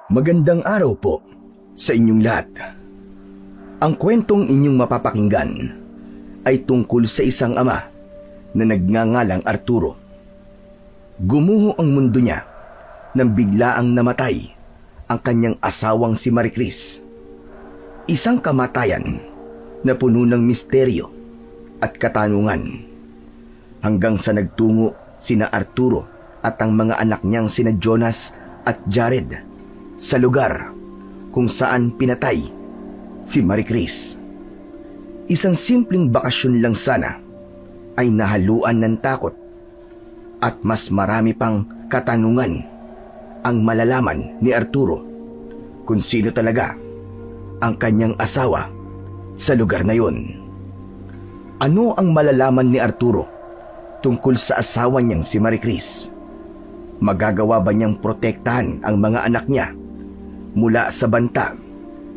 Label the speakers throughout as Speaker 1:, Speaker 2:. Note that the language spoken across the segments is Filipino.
Speaker 1: Magandang araw po sa inyong lahat. Ang kwentong inyong mapapakinggan ay tungkol sa isang ama na nagngangalang Arturo. Gumuho ang mundo niya nang biglaang namatay ang kanyang asawang si Maricris. Isang kamatayan na puno ng misteryo at katanungan hanggang sa nagtungo sina Arturo at ang mga anak niyang sina Jonas at Jared sa lugar kung saan pinatay si Maricris. Isang simpleng bakasyon lang sana ay nahaluan ng takot at mas marami pang katanungan ang malalaman ni Arturo kung sino talaga ang kanyang asawa sa lugar na yon. Ano ang malalaman ni Arturo tungkol sa asawa niyang si Maricris? Magagawa ba niyang protektahan ang mga anak niya mula sa banta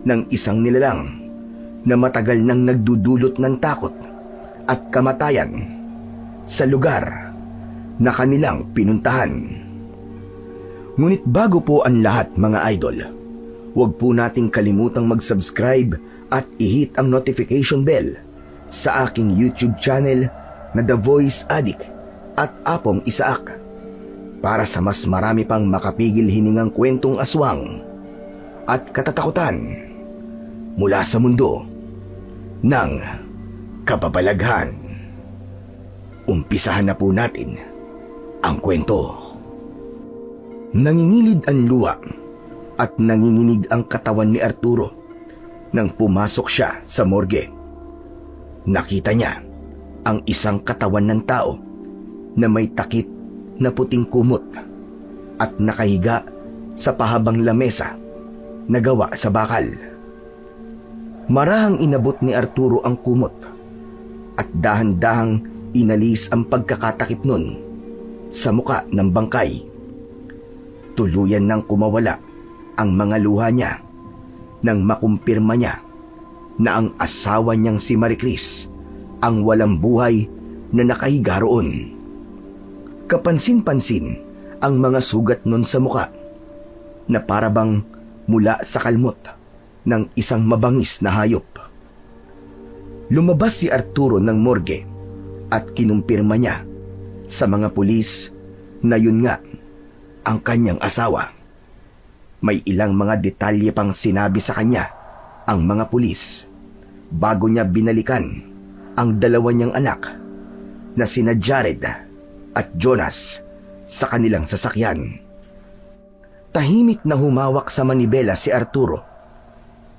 Speaker 1: ng isang nilalang na matagal nang nagdudulot ng takot at kamatayan sa lugar na kanilang pinuntahan? Ngunit bago po ang lahat, mga idol, huwag po nating kalimutang mag-subscribe at i-hit ang notification bell sa aking YouTube channel na The Voice Addict at Apong Isaak para sa mas marami pang makapigil hiningang kwentong aswang at katatakutan mula sa mundo ng kababalaghan. Umpisahan na po natin ang kwento. Nangingilid ang luha at nanginginig ang katawan ni Arturo nang pumasok siya sa morgue. Nakita niya ang isang katawan ng tao na may takip na puting kumot at nakahiga sa pahabang lamesa na gawa sa bakal. Marahang inabot ni Arturo ang kumot at dahan-dahang inalis ang pagkakatakip nun sa muka ng bangkay. Tuluyan nang kumawala ang mga luha niya nang makumpirma niya na ang asawa niyang si Maricris ang walang buhay na nakahiga roon. Kapansin-pansin ang mga sugat nun sa muka na parabang mula sa kalmot ng isang mabangis na hayop. Lumabas si Arturo ng morgue at kinumpirma niya sa mga pulis na yun nga ang kanyang asawa. May ilang mga detalye pang sinabi sa kanya ang mga pulis bago niya binalikan ang dalawa niyang anak na sina Jared at Jonas sa kanilang sasakyan. Tahimik na humawak sa manibela si Arturo.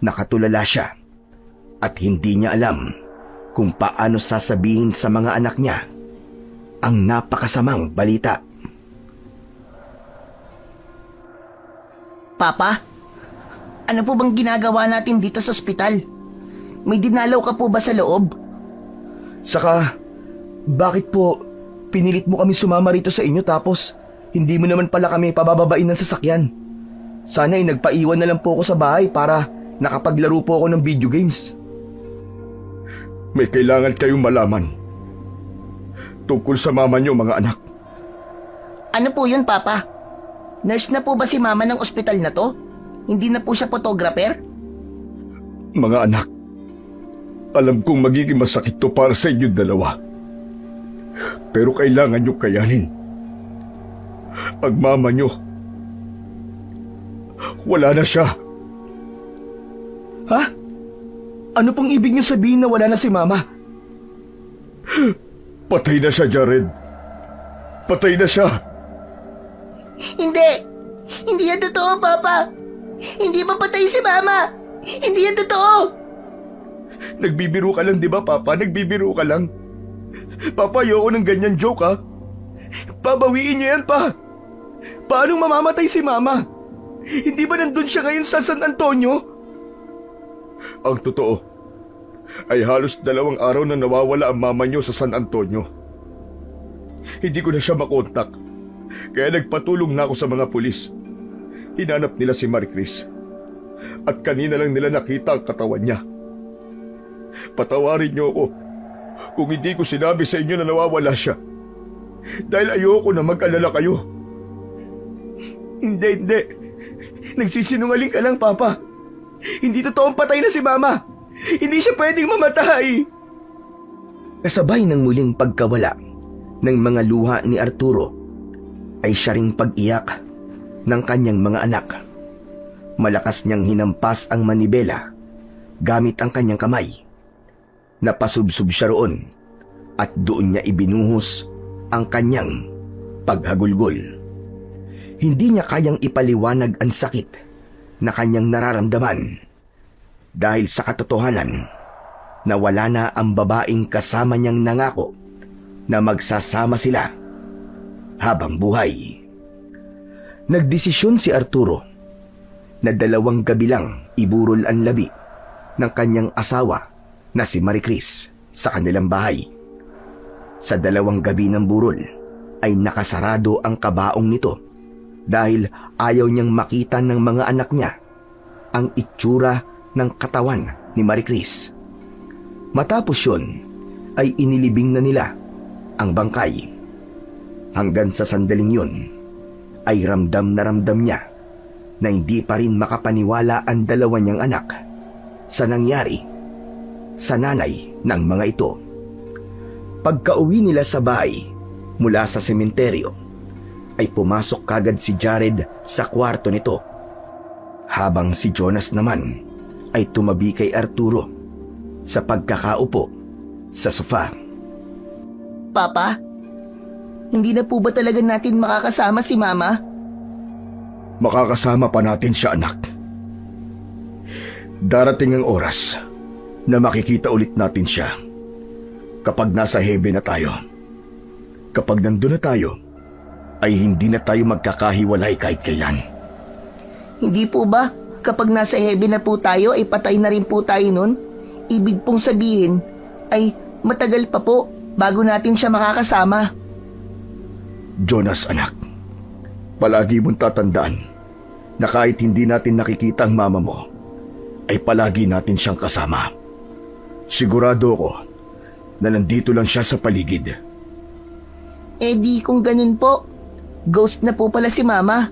Speaker 1: Nakatulala siya at hindi niya alam kung paano sasabihin sa mga anak niya ang napakasamang balita.
Speaker 2: Papa, ano po bang ginagawa natin dito sa ospital? May dinalaw ka po ba sa loob?
Speaker 1: Saka, bakit po pinilit mo kami sumama rito sa inyo tapos hindi mo naman pala kami pabababain ng sasakyan? Sana ay nagpaiwan na lang po ako sa bahay para nakapaglaro po ako ng video games. May kailangan kayong malaman tungkol sa mama niyo, mga anak.
Speaker 2: Ano po yun, Papa? Nurse na po ba si Mama ng ospital na to? Hindi na po siya photographer?
Speaker 1: Mga anak, alam kong magiging masakit to para sa inyong dalawa. Pero kailangan nyo kayanin. Ang mama nyo, wala na siya. Ha? Ano pong ibig nyo sabihin na wala na si mama? Patay na siya, Jared. Patay na siya.
Speaker 2: Hindi! Hindi yan totoo, Papa! Hindi pa patay si Mama! Hindi yan totoo!
Speaker 1: Nagbibiro ka lang, di ba, Papa? Nagbibiro ka lang. Papa, ayoko ng ganyan joke, ha? Pabawiin niya yan, pa. Paano mamamatay si Mama? Hindi ba nandun siya ngayon sa San Antonio? Ang totoo ay halos 2 araw na nawawala ang mama niyo sa San Antonio. Hindi ko na siya makontak, kaya nagpatulong na ako sa mga pulis. Hinanap nila si Maricris at kanina lang nila nakita ang katawan niya. Patawarin niyo ako kung hindi ko sinabi sa inyo na nawawala siya, dahil ayoko na mag-alala kayo. Hindi. Nagsisinungaling ka lang, Papa. Hindi totoong patay na si Mama. Hindi siya pwedeng mamatay. Kasabay ng muling pagkawala ng mga luha ni Arturo ay siya ring pag-iyak ng kanyang mga anak. Malakas niyang hinampas ang manibela gamit ang kanyang kamay. Napasubsob siya roon at doon niya ibinuhos ang kanyang paghagulgol. Hindi niya kayang ipaliwanag ang sakit na kanyang nararamdaman dahil sa katotohanan na wala na ang babaeng kasama niyang nangako na magsasama sila habang buhay. Nagdesisyon si Arturo na 2 gabi lang iburol ang labi ng kanyang asawa na si Maricris sa kanilang bahay. Sa 2 gabi ng burol ay nakasarado ang kabaong nito dahil ayaw niyang makita ng mga anak niya ang itsura ng katawan ni Maricris. Matapos yun ay inilibing na nila ang bangkay. Hanggang sa sandaling yun ay ramdam na ramdam niya na hindi pa rin makapaniwala ang 2 niyang anak sa nangyari sa nanay ng mga ito. Pagka-uwi nila sa bahay mula sa sementeryo, ay pumasok kagad si Jared sa kwarto nito, habang si Jonas naman ay tumabi kay Arturo sa pagkakaupo sa sofa.
Speaker 2: Papa, hindi na po ba talaga natin makakasama si Mama?
Speaker 1: Makakasama pa natin siya, anak. Darating ang oras na makikita ulit natin siya kapag nasa heaven na tayo. Kapag nandun na tayo, ay hindi na tayo magkakahiwalay kahit kailan.
Speaker 2: Hindi po ba kapag nasa heaven na po tayo ay patay na rin po tayo nun? Ibig pong sabihin ay matagal pa po bago natin siya makakasama.
Speaker 1: Jonas, anak, palagi mong tatandaan na kahit hindi natin nakikita ang mama mo, ay palagi natin siyang kasama. Sigurado ako na nandito lang siya sa paligid.
Speaker 2: Eh di kung ganun po, ghost na po pala si Mama.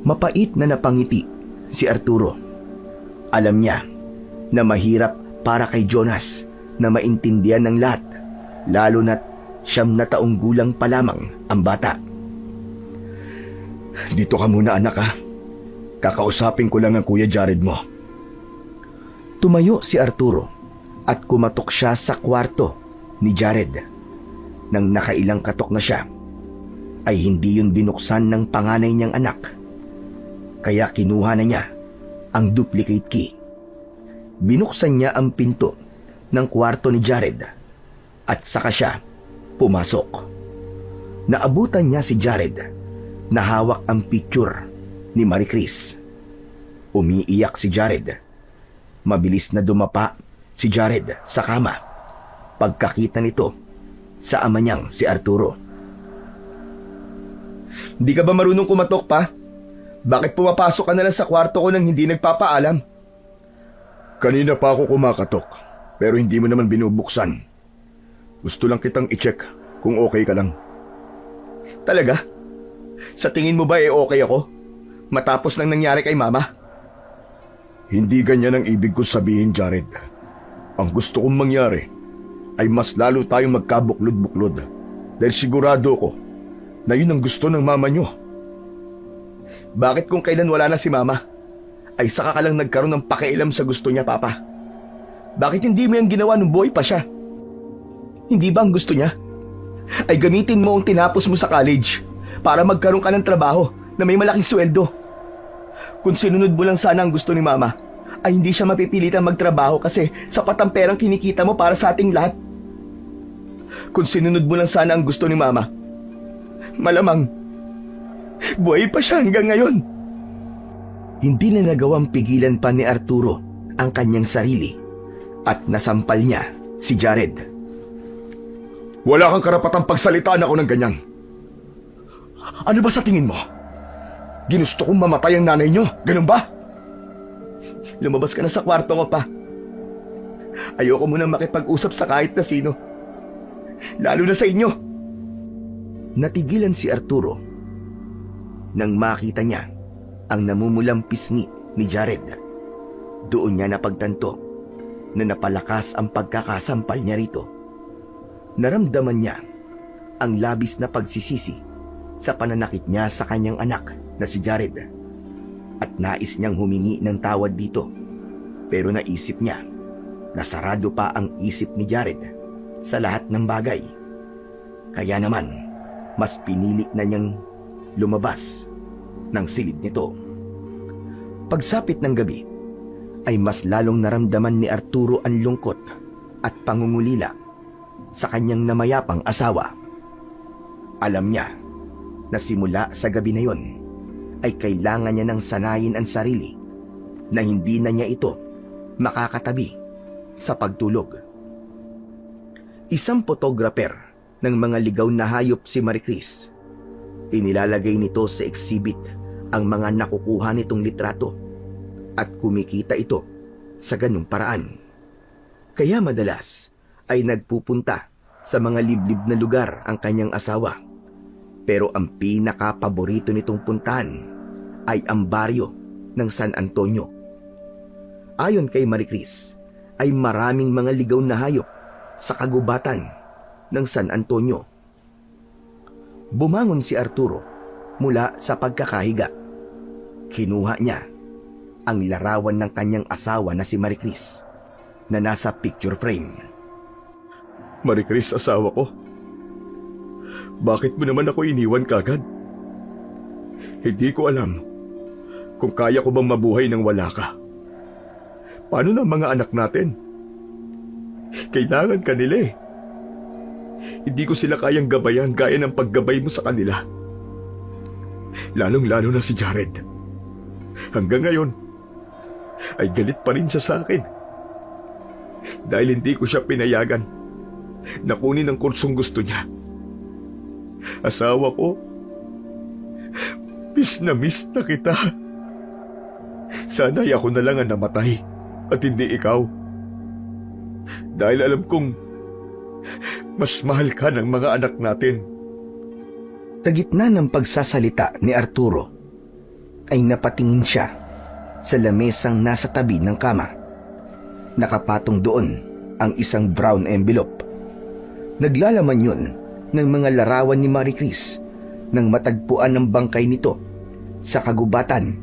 Speaker 1: Mapait na napangiti si Arturo. Alam niya na mahirap para kay Jonas na maintindihan ng lahat, lalo na't 9 na taong gulang pa lamang ang bata. Dito ka muna, anak, ha? Kakausapin ko lang ang Kuya Jared mo. Tumayo si Arturo at kumatok siya sa kwarto ni Jared. Nang nakailang katok na siya, ay hindi yun binuksan ng panganay niyang anak. Kaya kinuha na niya ang duplicate key. Binuksan niya ang pinto ng kwarto ni Jared at saka siya pumasok. Naabutan niya si Jared na hawak ang picture ni Maricris. Umiiyak si Jared. Mabilis na dumapa si Jared sa kama pagkakita nito sa ama niyang si Arturo. Hindi ka ba marunong kumatok, pa? Bakit pumapasok ka na lang sa kwarto ko nang hindi nagpapaalam? Kanina pa ako kumakatok, pero hindi mo naman binubuksan. Gusto lang kitang i-check kung okay ka lang. Talaga? Sa tingin mo ba okay ako? Matapos nang nangyari kay Mama? Hindi ganyan ang ibig ko sabihin, Jared. Ang gusto kong mangyari ay mas lalo tayong magkabuklod-buklod dahil sigurado ko na yun ang gusto ng mama nyo. Bakit kung kailan wala na si Mama, ay saka ka lang nagkaroon ng pakialam sa gusto niya, Papa? Bakit hindi mo yung ginawa nung buhay pa siya? Hindi ba ang gusto niya ay gamitin mo ang tinapos mo sa college para magkaroon ka ng trabaho na may malaking sweldo? Kung sinunod mo lang sana ang gusto ni Mama, ay hindi siya mapipilitang magtrabaho kasi sapat ang perang kinikita mo para sa ating lahat. Kung sinunod mo lang sana ang gusto ni Mama, malamang buhay pa siya hanggang ngayon. Hindi na nagawang pigilan pa ni Arturo ang kanyang sarili at nasampal niya si Jared. Wala kang karapatang pagsalitaan ako ng ganyan. Ano ba sa tingin mo? Ginusto kong mamatay ang nanay niyo, ganun ba? Lumabas ka na sa kwarto ko, pa. Ayoko muna makipag-usap sa kahit na sino. Lalo na sa inyo. Natigilan si Arturo Nang makita niya ang namumulang pisngi ni Jared, doon niya napagtanto na napalakas ang pagkakasampal niya rito. Naramdaman niya ang labis na pagsisisi sa pananakit niya sa kanyang anak na si Jared, at nais niyang humingi ng tawad dito, pero naisip niya na sarado pa ang isip ni Jared sa lahat ng bagay. Kaya naman, mas pinili na niyang lumabas ng silid nito. Pagsapit ng gabi, ay mas lalong naramdaman ni Arturo ang lungkot at pangungulila sa kanyang namayapang asawa. Alam niya na simula sa gabi na yon ay kailangan niya ng sanayin ang sarili na hindi na niya ito makakatabi sa pagtulog. Isang photographer ng mga ligaw na hayop si Maricris. Inilalagay nito sa exhibit ang mga nakukuha nitong litrato at kumikita ito sa ganung paraan. Kaya madalas ay nagpupunta sa mga liblib na lugar ang kanyang asawa. Pero ang pinaka-paborito nitong puntahan ay ang baryo ng San Antonio. Ayon kay Maricris, ay maraming mga ligaw na hayop sa kagubatan ng San Antonio. Bumangon si Arturo mula sa pagkakahiga. Kinuha niya ang larawan ng kanyang asawa na si Maricris na nasa picture frame.
Speaker 3: Maricris, asawa ko. Bakit mo naman ako iniwan kagad? Hindi ko alam kung kaya ko bang mabuhay nang wala ka. Paano na mga anak natin? Kailangan ka nila eh. Hindi ko sila kayang gabayan gaya ng paggabay mo sa kanila. Lalong-lalo na si Jared. Hanggang ngayon, ay galit pa rin siya sa akin. Dahil hindi ko siya pinayagan na kunin ang kursong gusto niya. Asawa ko, miss na kita. Sana'y ako na lang ang namatay at hindi ikaw. Dahil alam kong mas mahal ka ng mga anak natin.
Speaker 1: Sa gitna ng pagsasalita ni Arturo, ay napatingin siya sa lamesang nasa tabi ng kama. Nakapatong doon ang isang brown envelope. Naglalaman yun ng mga larawan ni Maricris nang matagpuan ng bangkay nito sa kagubatan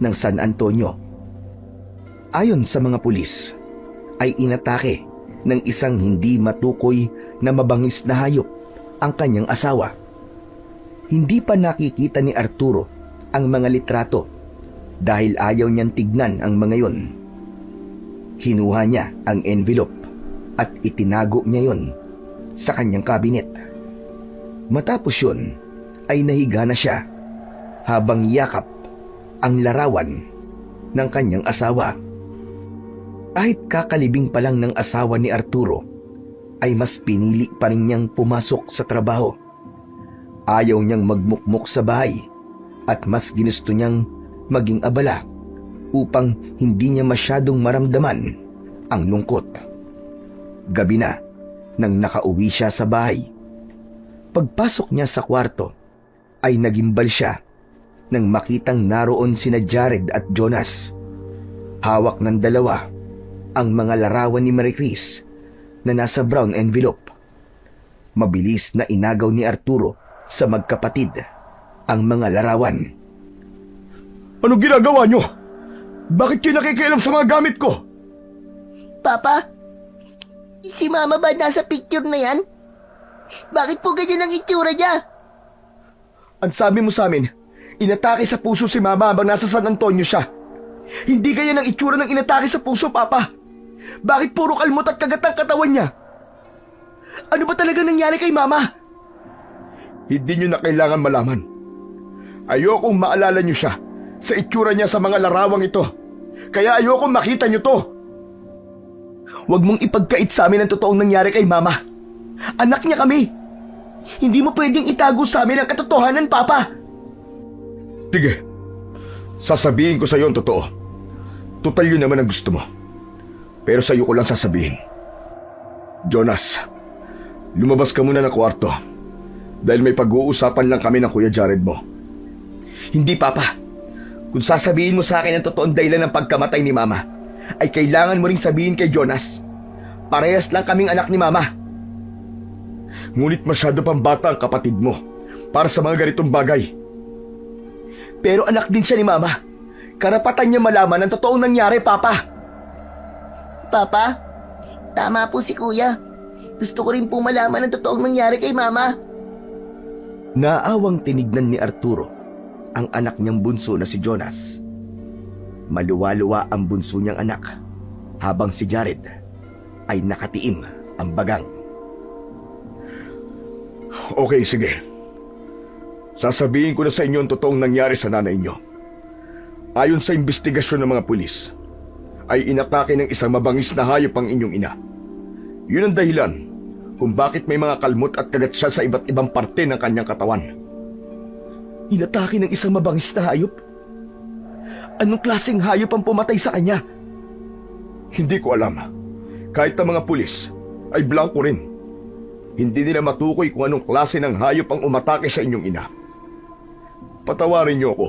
Speaker 1: ng San Antonio. Ayon sa mga pulis, ay inatake ng isang hindi matukoy na mabangis na hayop ang kanyang asawa. Hindi pa nakikita ni Arturo ang mga litrato dahil ayaw niyang tignan ang mga yon. Kinuha niya ang envelope at itinago niya yon sa kanyang kabinet. Matapos yun, ay nahiga na siya habang yakap ang larawan ng kanyang asawa. Kahit kakalibing pa lang ng asawa ni Arturo, ay mas pinili pa rin niyang pumasok sa trabaho. Ayaw niyang magmukmok sa bahay at mas ginusto niyang maging abala upang hindi niya masyadong maramdaman ang lungkot. Gabi na nang nakauwi siya sa bahay. Pagpasok niya sa kwarto ay nagimbal siya nang makitang naroon sina Jared at Jonas. Hawak ng dalawa ang mga larawan ni Maricris na nasa brown envelope. Mabilis na inagaw ni Arturo sa magkapatid ang mga larawan.
Speaker 3: Anong ginagawa niyo? Bakit kayo nakikialam sa mga gamit ko?
Speaker 2: Papa, si Mama ba nasa picture na yan? Bakit po ganyan ang itsura niya?
Speaker 3: Ang sabi mo sa amin, inatake sa puso si Mama habang nasa San Antonio siya. Hindi ganyan ang itsura ng inatake sa puso, Papa. Bakit puro kalmot at kagat ang katawan niya? Ano ba talaga nangyari kay Mama? Hindi niyo na kailangan malaman. Ayokong maalala niyo siya sa itsura niya sa mga larawang ito. Kaya ayokong makita niyo to. Huwag mong ipagkait sa amin ang totoong nangyari kay Mama. Anak niya kami. Hindi mo pwedeng itago sa amin ang katotohanan, Papa. Sige, sasabihin ko sa iyo ang totoo. Tutal yun naman ang gusto mo. Pero sa iyo ko lang sasabihin. Jonas, lumabas ka muna ng kwarto dahil may pag-uusapan lang kami ng Kuya Jared mo. Hindi, Papa. Kung sasabihin mo sa akin ang totoong dahilan ng pagkamatay ni Mama, ay kailangan mo ring sabihin kay Jonas. Parehas lang kaming anak ni Mama. Ngunit masyado pang bata ang kapatid mo para sa mga ganitong bagay. Pero anak din siya ni Mama. Karapatan niya malaman ang totoong nangyari, Papa.
Speaker 2: Papa, tama po si Kuya. Gusto ko rin po malaman ang totoong nangyari kay Mama.
Speaker 1: Naawang tinignan ni Arturo ang anak niyang bunso na si Jonas. Maluwa-luwa ang bunso niyang anak habang si Jared ay nakatiim ang bagang.
Speaker 3: Okay, sige. Sasabihin ko na sa inyo ang totoong nangyari sa nanay niyo. Ayon sa investigasyon ng mga pulis, ay inatake ng isang mabangis na hayop ang inyong ina. Yun ang dahilan kung bakit may mga kalmot at kagat siya sa iba't ibang parte ng kanyang katawan. Inatake ng isang mabangis na hayop? Anong klaseng hayop ang pumatay sa kanya? Hindi ko alam. Kahit ang mga pulis ay blanco rin. Hindi nila matukoy kung anong klase ng hayop ang umatake sa inyong ina. Patawarin niyo ako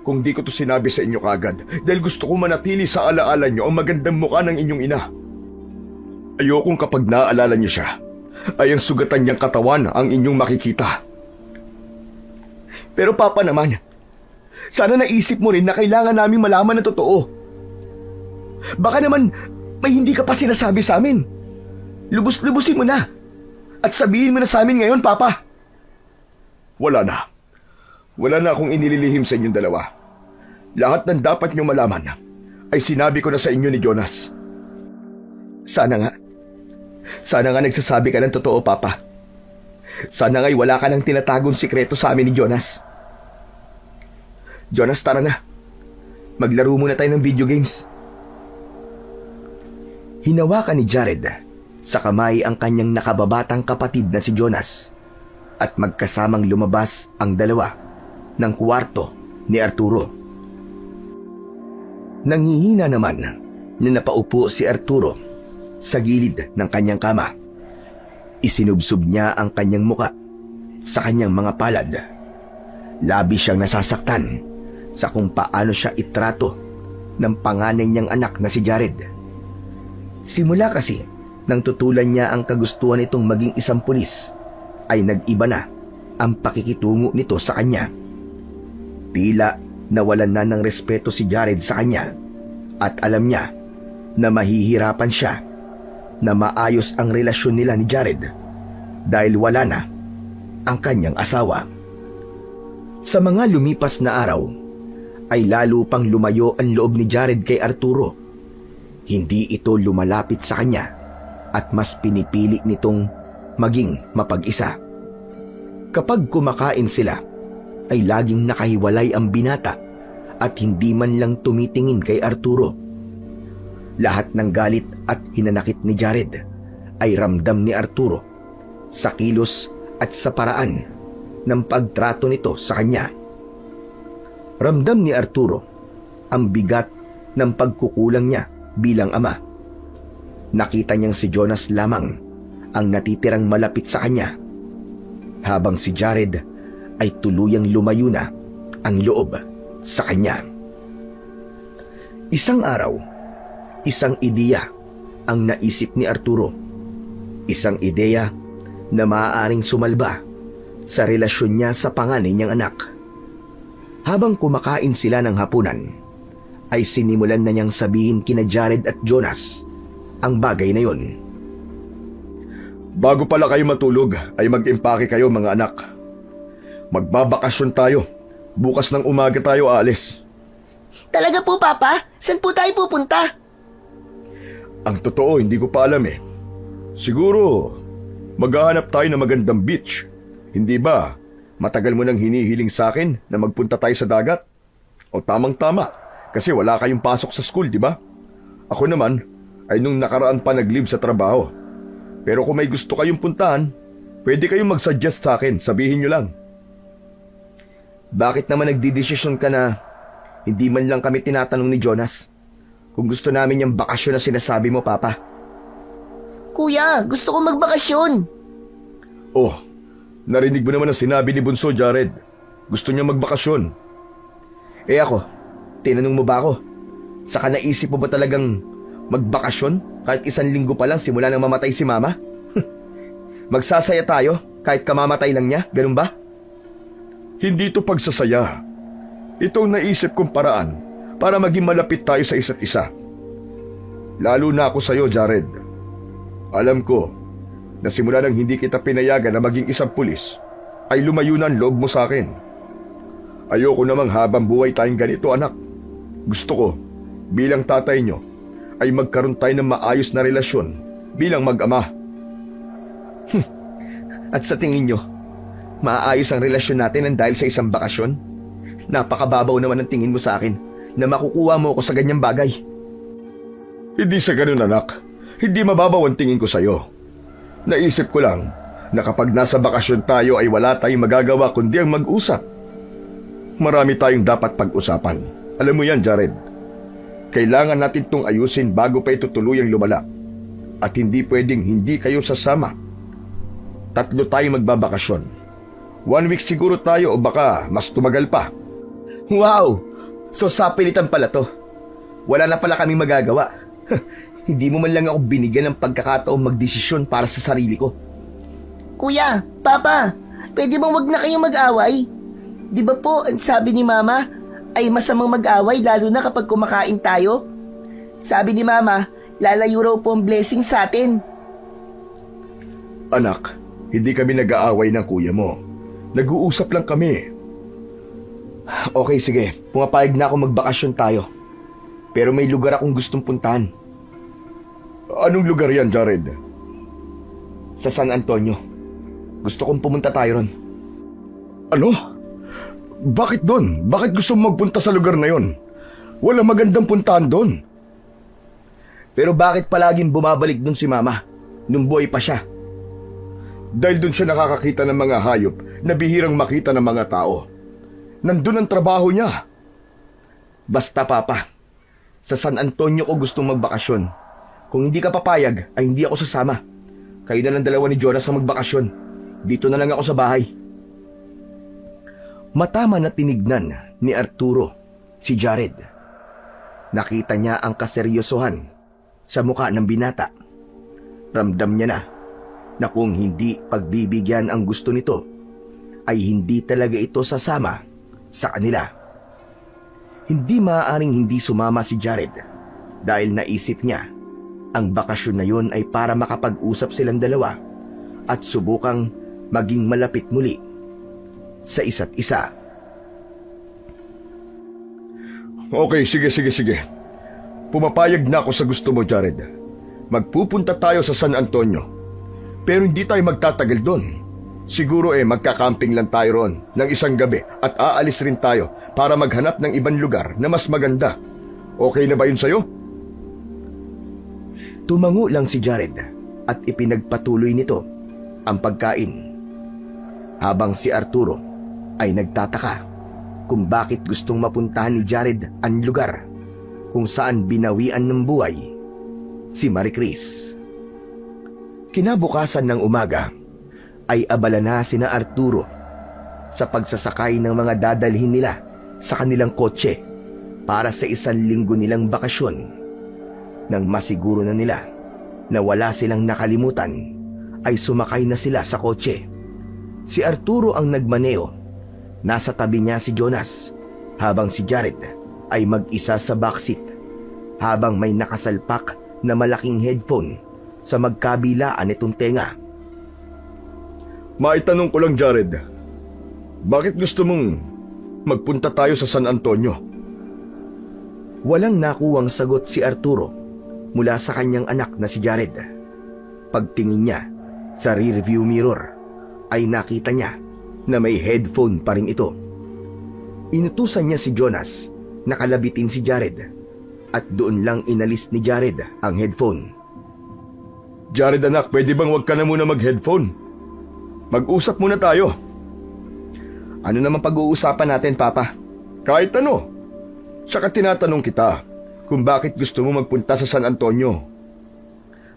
Speaker 3: kung di ko to sinabi sa inyo kagad dahil gusto ko manatili sa alaala niyo ang magandang mukha ng inyong ina. Ayokong kapag naaalala niyo siya, ay ang sugatan niyang katawan ang inyong makikita. Pero Papa naman, sana naisip mo rin na kailangan namin malaman ang totoo. Baka naman may hindi ka pa sinasabi sa amin. Lubos-lubusin mo na at sabihin mo na sa amin ngayon, Papa. Wala na. Wala na akong inililihim sa inyong dalawa. Lahat ng dapat niyo malaman ay sinabi ko na sa inyo ni Jonas. Sana nga nagsasabi ka ng totoo, Papa. Sana nga'y wala ka ng tinatagong sikreto sa amin ni Jonas. Jonas, tara na. Maglaro muna tayo ng video games.
Speaker 1: Hinawakan ni Jared sa kamay ang kanyang nakababatang kapatid na si Jonas at magkasamang lumabas ang dalawa ng kwarto ni Arturo. Nanghihina naman na napaupo si Arturo sa gilid ng kanyang kama. Isinubsob niya ang kanyang muka sa kanyang mga palad. Labis siyang nasasaktan sa kung paano siya itrato ng panganay niyang anak na si Jared. Simula kasi nang tutulan niya ang kagustuhan nitong maging isang pulis, ay nag-iba na ang pakikitungo nito sa kanya. Tila nawalan na ng respeto si Jared sa kanya at alam niya na mahihirapan siya na maayos ang relasyon nila ni Jared dahil wala na ang kanyang asawa. Sa mga lumipas na araw, ay lalo pang lumayo ang loob ni Jared kay Arturo. Hindi ito lumalapit sa kanya at mas pinipili nitong maging mapag-isa. Kapag kumakain sila, ay laging nakahiwalay ang binata at hindi man lang tumitingin kay Arturo. Lahat ng galit at hinanakit ni Jared ay ramdam ni Arturo sa kilos at sa paraan ng pagtrato nito sa kanya. Ramdam ni Arturo ang bigat ng pagkukulang niya bilang ama. Nakita niyang si Jonas lamang ang natitirang malapit sa kanya, habang si Jared ay tuluyang lumayo na ang loob sa kanya. Isang araw, isang ideya ang naisip ni Arturo. Isang ideya na maaaring sumalba sa relasyon niya sa panganay niyang anak. Habang kumakain sila ng hapunan, ay sinimulan na niyang sabihin kina Jared at Jonas ang bagay na yon. Bago pala kayo matulog, ay mag-impake kayo mga anak. Magbabakasyon tayo. Bukas ng umaga tayo aalis.
Speaker 2: Talaga po, Papa? Saan po tayo pupunta?
Speaker 3: Ang totoo, hindi ko pa alam eh. Siguro, maghahanap tayo ng magandang beach. Hindi ba? Matagal mo nang hinihiling sa akin na magpunta tayo sa dagat. O tamang-tama, kasi wala kayong pasok sa school, di ba? Ako naman, ay nung nakaraan pa nag-leave sa trabaho. Pero kung may gusto kayong puntahan, pwede kayong mag-suggest sa akin, sabihin nyo lang. Bakit naman nagdidesisyon ka na hindi man lang kami tinatanong ni Jonas kung gusto namin yung bakasyon na sinasabi mo, Papa?
Speaker 2: Kuya, gusto ko magbakasyon.
Speaker 3: Oh, narinig mo naman ang sinabi ni Bunso, Jared. Gusto niya magbakasyon. Ako, tinanong mo ba ako? Saka naisip mo ba talagang magbakasyon kahit 1 linggo pa lang simula nang mamatay si Mama? Magsasaya tayo kahit kamamatay lang niya, ganun ba?
Speaker 4: Hindi ito pagsasaya. Ito ang naisip kong paraan para maging malapit tayo sa isa't isa. Lalo na ako sa iyo, Jared. Alam ko na simula nang hindi kita pinayagan na maging isang pulis, ay lumayo na ang loob mo sa akin. Ayoko namang habang buhay tayong ganito, anak. Gusto ko, bilang tatay nyo, ay magkaroon tayo ng maayos na relasyon bilang mag-ama.
Speaker 3: At sa tingin nyo, maayos ang relasyon natin ng dahil sa isang bakasyon? Napakababaw naman ang tingin mo sa akin na makukuha mo ako sa ganyang bagay.
Speaker 4: Hindi sa ganun, anak. Hindi mababaw ang tingin ko sa iyo. Naisip ko lang na kapag nasa bakasyon tayo ay wala tayong magagawa kundi ang mag-usap. Marami tayong dapat pag-usapan. Alam mo yan, Jared. Kailangan natin itong ayusin bago pa ito tuluyang lumala. At hindi pwedeng hindi kayo sasama. 3 tayong magbabakasyon. 1 week siguro tayo o baka mas tumagal pa.
Speaker 3: Wow! So sapilitan pala to. Wala na pala kaming magagawa. Hindi mo man lang ako binigyan ng pagkakataong magdesisyon para sa sarili ko.
Speaker 2: Kuya, Papa, pwede bang wag na kayong mag-away? Di ba po, ang sabi ni Mama, ay masamang mag-away lalo na kapag kumakain tayo? Sabi ni Mama, lalayo raw po ang blessing sa atin.
Speaker 4: Anak, hindi kami nag-aaway ng kuya mo. Nag-uusap lang kami.
Speaker 3: Okay, sige. Pumapayag na ako magbakasyon tayo. Pero may lugar akong gustong puntahan.
Speaker 4: Anong lugar yan, Jared?
Speaker 3: Sa San Antonio. Gusto kong pumunta tayo ron.
Speaker 4: Ano? Bakit doon? Bakit gusto mo magpunta sa lugar na yon? Wala magandang puntahan doon.
Speaker 3: Pero bakit palaging bumabalik dun si Mama? Nung buhay pa siya.
Speaker 4: Dahil doon siya nakakakita ng mga hayop na bihirang makita ng mga tao. Nandun ang trabaho niya.
Speaker 3: Basta, Papa. Sa San Antonio ko gustong magbakasyon. Kung hindi ka papayag, ay hindi ako sasama. Kayo na lang dalawa ni Jonas ang magbakasyon. Dito na lang ako sa bahay. Matama na tinignan ni Arturo si Jared. Nakita niya ang kaseryosohan sa mukha ng binata. Ramdam niya na kung hindi pagbibigyan ang gusto nito, ay hindi talaga ito sasama sa kanila. Hindi maaaring hindi sumama si Jared dahil naisip niya ang bakasyon na yon ay para makapag-usap silang dalawa at subukang maging malapit muli sa isa't isa.
Speaker 4: Okay, sige. Pumapayag na ako sa gusto mo, Jared. Magpupunta tayo sa San Antonio. Pero hindi tayo magtatagal doon. Siguro magkakamping lang tayo ron ng 1 gabi at aalis rin tayo para maghanap ng ibang lugar na mas maganda. Okay na ba yun sa'yo?
Speaker 3: Tumango lang si Jared at ipinagpatuloy nito ang pagkain. Habang si Arturo ay nagtataka kung bakit gustong mapuntahan ni Jared ang lugar kung saan binawian ng buhay si Marie Chris. Kinabukasan ng umaga ay abala na sina Arturo sa pagsasakay ng mga dadalhin nila sa kanilang kotse para sa 1 linggo nilang bakasyon. Nang masiguro na nila na wala silang nakalimutan, ay sumakay na sila sa kotse. Si Arturo ang nagmaneo. Nasa tabi niya si Jonas, habang si Jared ay mag-isa sa backseat, habang may nakasalpak na malaking headphone sa magkabilaan nitong tenga.
Speaker 4: Maitanong ko lang, Jared. Bakit gusto mong magpunta tayo sa San Antonio?
Speaker 3: Walang nakuwang sagot si Arturo mula sa kanyang anak na si Jared. Pagtingin niya sa rearview mirror ay nakita niya na may headphone pa rin ito. Inutusan niya si Jonas na kalabitin si Jared at doon lang inalis ni Jared ang headphone.
Speaker 4: Jared, anak, pwede bang wag ka na muna mag-headphone? Mag-usap muna tayo.
Speaker 3: Ano naman pag-uusapan natin, Papa?
Speaker 4: Kahit ano. Saka tinatanong kita kung bakit gusto mo magpunta sa San Antonio.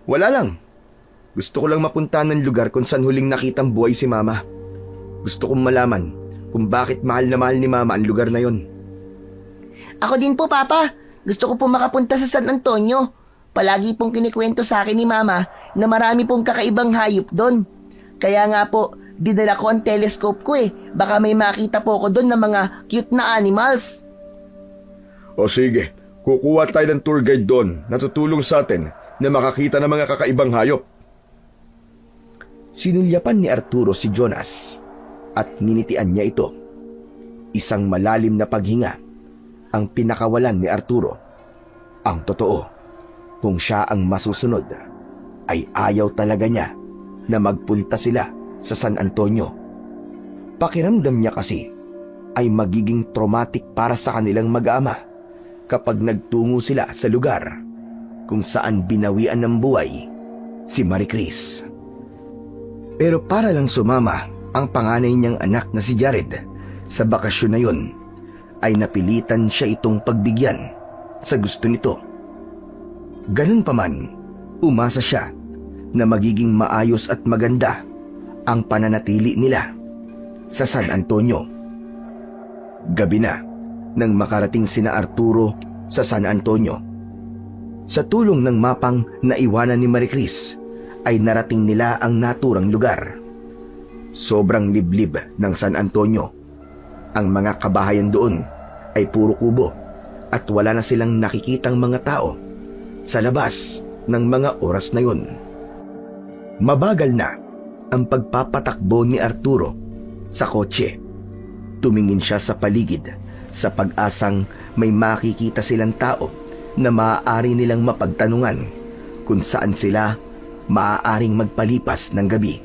Speaker 3: Wala lang. Gusto ko lang mapuntahan ng lugar kung saan huling nakitang buhay si Mama. Gusto kong malaman kung bakit mahal na mahal ni Mama ang lugar na yon.
Speaker 2: Ako din po, Papa. Gusto ko po makapunta sa San Antonio. Palagi pong kinikwento sa akin ni Mama na marami pong kakaibang hayop doon. Kaya nga po, dinala ko ang telescope ko eh. Baka may makita po ako doon ng mga cute na animals.
Speaker 4: O sige, kukuha tayo ng tour guide doon na tutulong sa atin na makakita ng mga kakaibang hayop.
Speaker 1: Sinulyapan ni Arturo si Jonas at ninitian niya ito. Isang malalim na paghinga ang pinakawalan ni Arturo. Ang totoo, kung siya ang masusunod, ay ayaw talaga niya na magpunta sila sa San Antonio. Pakiramdam niya kasi ay magiging traumatic para sa kanilang mag-ama kapag nagtungo sila sa lugar kung saan binawian ng buhay si Maricris. Pero para lang sumama ang panganay niyang anak na si Jared sa bakasyon na yun, ay napilitan siya itong pagbigyan sa gusto nito. Ganun pa man, umasa siya na magiging maayos at maganda ang pananatili nila sa San Antonio. Gabi na nang makarating sina Arturo sa San Antonio. Sa tulong ng mapang naiwanan ni Maricris, ay narating nila ang naturang lugar. Sobrang liblib ng San Antonio. Ang mga kabahayan doon ay puro kubo at wala na silang nakikitang mga tao sa labas ng mga oras na yun. Mabagal na ang pagpapatakbo ni Arturo sa kotse. Tumingin siya sa paligid sa pag-asang may makikita silang tao na maaari nilang mapagtanungan kung saan sila maaaring magpalipas ng gabi.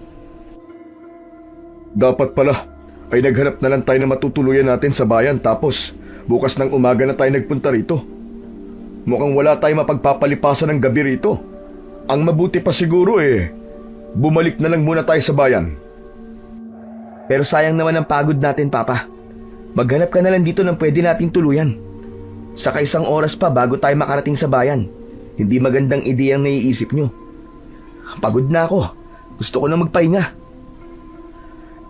Speaker 4: Dapat pala ay naghanap na lang tayo na matutuluyan natin sa bayan tapos bukas ng umaga na tayo nagpunta rito. Mukhang wala tayong mapagpapalipasan ng gabi rito. Ang mabuti pa siguro bumalik na lang muna tayo sa bayan.
Speaker 1: Pero sayang naman ang pagod natin, Papa. Maghanap ka na lang dito ng pwede nating tuluyan. Saka isang oras pa bago tayo makarating sa bayan. Hindi magandang ideya ang naiisip nyo. Pagod na ako. Gusto ko na magpahinga.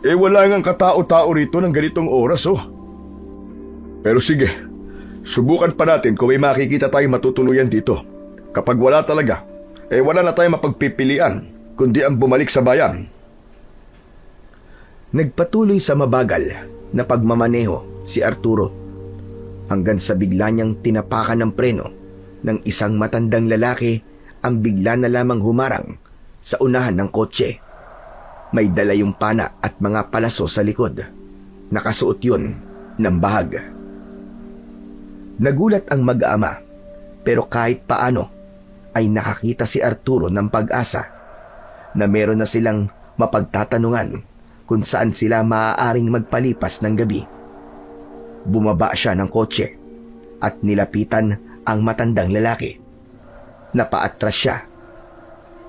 Speaker 4: Wala ngang katao-tao rito ng ganitong oras Pero sige, subukan pa natin kung may makikita tayong matutuluyan dito. Kapag wala talaga, wala na tayong mapagpipilian kundi ang bumalik sa bayan.
Speaker 1: Nagpatuloy sa mabagal na pagmamaneho si Arturo hanggang sa bigla niyang tinapakan ng preno ng isang matandang lalaki ang bigla na lamang humarang sa unahan ng kotse. May dala yung pana at mga palaso sa likod. Nakasuot yun ng bahag. Nagulat ang mag-ama, pero kahit paano ay nakakita si Arturo ng pag-asa na meron na silang mapagtatanungan kung saan sila maaaring magpalipas ng gabi. Bumaba siya ng kotse at nilapitan ang matandang lalaki. Napaatras siya.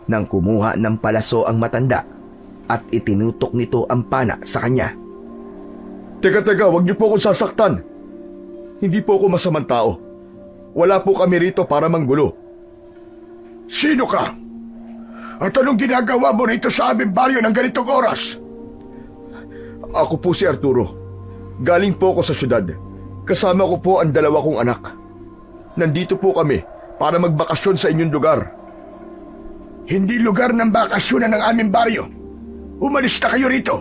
Speaker 1: Nang kumuha ng palaso ang matanda at itinutok nito ang pana sa kanya.
Speaker 4: Teka, wag niyo po akong sasaktan. Hindi po ako masamang tao. Wala po kami rito para manggulo.
Speaker 3: Sino ka? At anong ginagawa mo rito sa aming baryo ng ganitong oras?
Speaker 4: Ako po si Arturo. Galing po ako sa syudad. Kasama ko po ang dalawa kong anak. Nandito po kami para magbakasyon sa inyong lugar.
Speaker 3: Hindi lugar ng bakasyonan ng aming baryo. Umalis na kayo rito.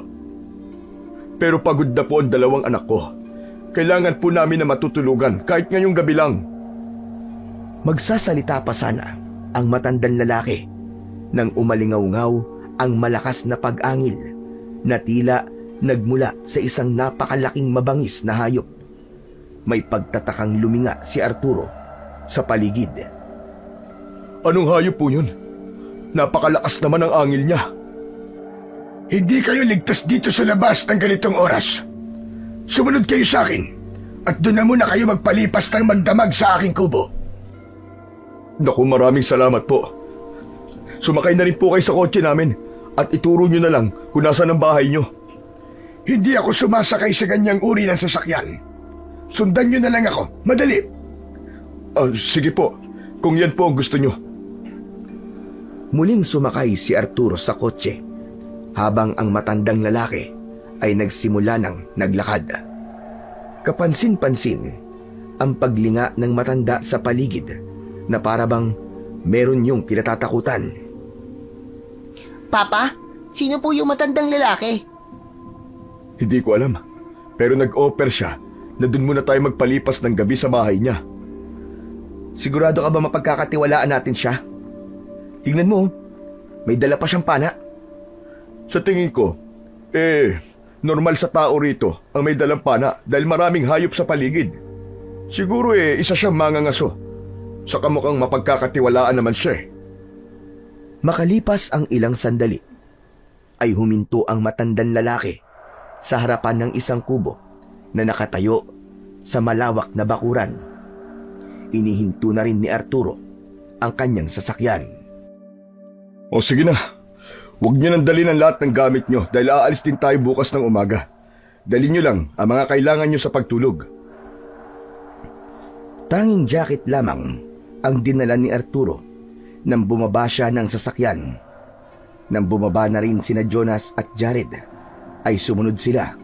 Speaker 4: Pero pagod na po ang dalawang anak ko. Kailangan po namin na matutulugan kahit ngayong gabi lang.
Speaker 1: Magsasalita pa sana ang matandang lalaki nang umalingaw-ngaw ang malakas na pag-angil na tila nagmula sa isang napakalaking mabangis na hayop. May pagtatakang luminga si Arturo sa paligid.
Speaker 4: Anong hayop po yun? Napakalakas naman ang angil niya.
Speaker 3: Hindi kayo ligtas dito sa labas ng ganitong oras. Sumunod kayo sa akin at doon na muna kayo magpalipas ng magdamag sa aking kubo.
Speaker 4: Naku, maraming salamat po. Sumakay na rin po kayo sa kotse namin at ituro nyo na lang kung nasaan ang bahay nyo.
Speaker 3: Hindi ako sumasakay sa ganyang uri ng sasakyan. Sundan nyo na lang ako. Madali.
Speaker 4: Sige po, kung yan po ang gusto nyo.
Speaker 1: Muling sumakay si Arturo sa kotse habang ang matandang lalaki ay nagsimula ng naglakad. Kapansin-pansin ang paglinga ng matanda sa paligid na para bang meron yung kinatatakutan.
Speaker 2: Papa, sino po yung matandang lalaki?
Speaker 4: Hindi ko alam. Pero nag-offer siya na dun muna tayo magpalipas ng gabi sa bahay niya.
Speaker 1: Sigurado ka ba mapagkakatiwalaan natin siya? Tingnan mo, may dala pa siyang pana.
Speaker 4: Sa tingin ko, normal sa tao rito ang may dalang pana dahil maraming hayop sa paligid. Siguro isa siyang mangangaso. Saka mukhang mapagkakatiwalaan naman siya eh.
Speaker 1: Makalipas ang ilang sandali, ay huminto ang matandang lalaki sa harapan ng isang kubo na nakatayo sa malawak na bakuran. Inihinto na rin ni Arturo ang kanyang sasakyan.
Speaker 4: O sige na, huwag niyo nang dalhin ang lahat ng gamit niyo dahil aalis din tayo bukas ng umaga. Dalhin niyo lang ang mga kailangan niyo sa pagtulog.
Speaker 1: Tanging jacket lamang ang dinala ni Arturo nang bumaba siya ng sasakyan. Nang bumaba na rin sina Jonas at Jared, ay sumunod sila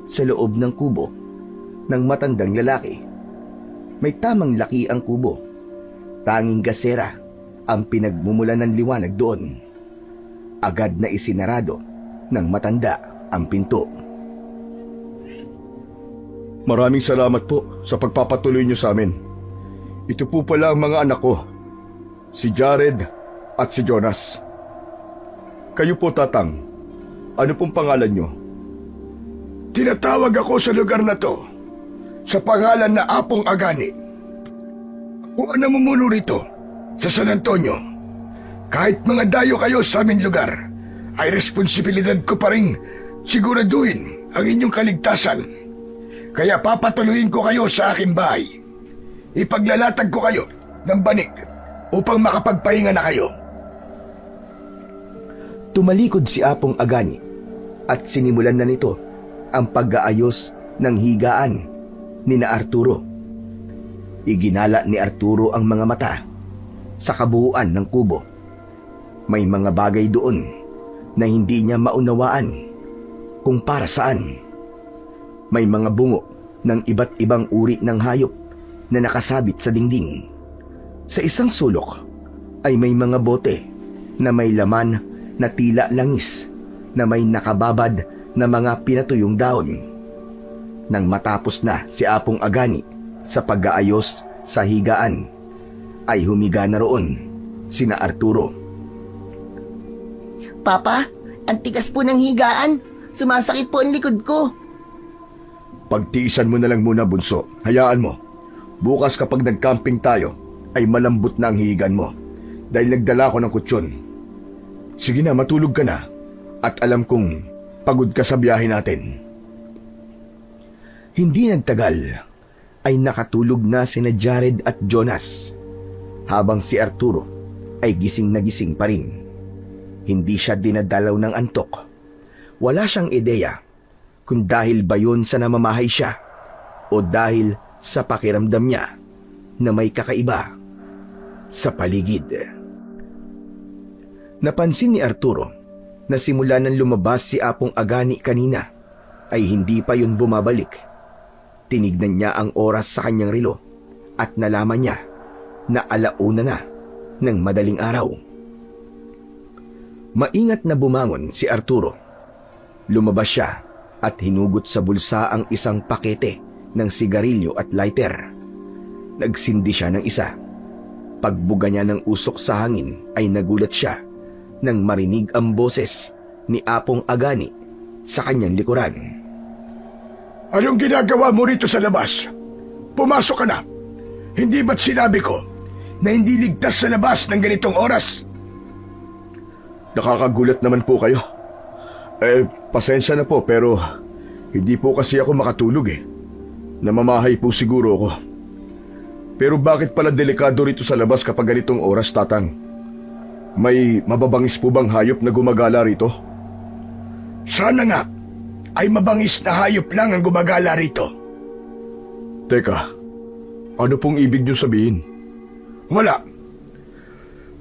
Speaker 1: sa loob ng kubo ng matandang lalaki. May tamang laki ang kubo. Tanging gasera ang pinagmumulan ng liwanag doon. Agad na isinarado ng matanda ang pinto.
Speaker 4: Maraming salamat po sa pagpapatuloy niyo sa amin. Ito po pala ang mga anak ko, si Jared at si Jonas. Kayo po, Tatang. Ano pong pangalan niyo?
Speaker 3: Tinatawag ako sa lugar na to sa pangalan na Apong Agani. Ako ang namumuno rito sa San Antonio. Kahit mga dayo kayo sa aming lugar, ay responsibilidad ko pa rin siguraduhin ang inyong kaligtasan. Kaya papatuloyin ko kayo sa aking bahay. Ipaglalatag ko kayo ng banig upang makapagpahinga na kayo.
Speaker 1: Tumalikod si Apong Agani at sinimulan na nito ang pag-aayos ng higaan ni na Arturo. Iginala ni Arturo ang mga mata sa kabuuan ng kubo. May mga bagay doon na hindi niya maunawaan kung para saan. May mga bungo ng iba't ibang uri ng hayop na nakasabit sa dingding. Sa isang sulok ay may mga bote na may laman na tila langis na may nakababad na mga pinatuyong daon. Nang matapos na si Apong Agani sa pag-aayos sa higaan, ay humiga na roon sina Arturo.
Speaker 2: Papa, ang tigas po ng higaan. Sumasakit po ang likod ko.
Speaker 4: Pagtiisan mo na lang muna, bunso. Hayaan mo. Bukas kapag nag-camping tayo, ay malambot na ang hihigan mo. Dahil nagdala ko ng kutsyon. Sige na, matulog ka na. At alam kong pagod ka sa biyahe natin.
Speaker 1: Hindi nagtagal ay nakatulog na sina Jared at Jonas, habang si Arturo ay gising na gising pa rin. Hindi siya dinadalaw ng antok. Wala siyang ideya kung dahil ba yun sa namamahay siya o dahil sa pakiramdam niya na may kakaiba sa paligid. Napansin ni Arturo na simula nang lumabas si Apong Agani kanina ay hindi pa yun bumabalik. Tinignan niya ang oras sa kanyang relo at nalaman niya na 1:00 na ng madaling araw. Maingat na bumangon si Arturo. Lumabas siya at hinugot sa bulsa ang isang pakete ng sigarilyo at lighter. Nagsindi siya ng isa. Pagbuga niya ng usok sa hangin ay nagulat siya nang marinig ang boses ni Apong Agani sa kanyang likuran.
Speaker 3: Anong ginagawa mo rito sa labas? Pumasok ka na. Hindi ba't sinabi ko na hindi ligtas sa labas ng ganitong oras?
Speaker 4: Nakakagulat naman po kayo. Pasensya na po pero hindi po kasi ako makatulog eh. Namamahay po siguro ako. Pero bakit pala delikado rito sa labas kapag ganitong oras, Tatang? May mababangis po bang hayop na gumagala rito?
Speaker 3: Sana nga ay mabangis na hayop lang ang gumagala rito.
Speaker 4: Teka, ano pong ibig niyo sabihin?
Speaker 3: Wala.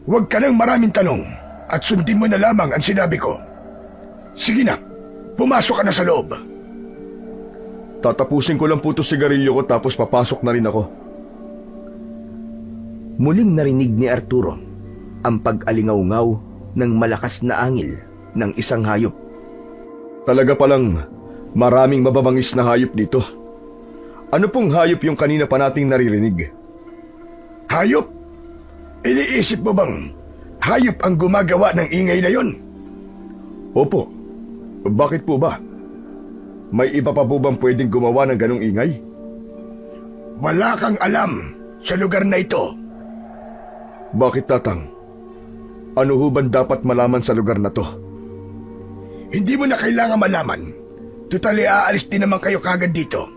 Speaker 3: Huwag ka nang maraming tanong at sundin mo na lamang ang sinabi ko. Sige na, pumasok ka na sa loob.
Speaker 4: Tatapusin ko lang po ito sigarilyo ko tapos papasok na rin ako.
Speaker 1: Muling narinig ni Arturo ang pag-alingaw-ngaw ng malakas na angil ng isang hayop.
Speaker 4: Talaga palang maraming mababangis na hayop dito. Ano pong hayop yung kanina pa nating naririnig?
Speaker 3: Hayop? Iniisip mo bang hayop ang gumagawa ng ingay na yon?
Speaker 4: Opo. Bakit po ba? May iba pa po bang pwedeng gumawa ng ganong ingay?
Speaker 3: Wala kang alam sa lugar na ito.
Speaker 4: Bakit, Tatang? Ano ho bang dapat malaman sa lugar na to?
Speaker 3: Hindi mo na kailangan malaman. Tutali aalis din naman kayo kagad dito.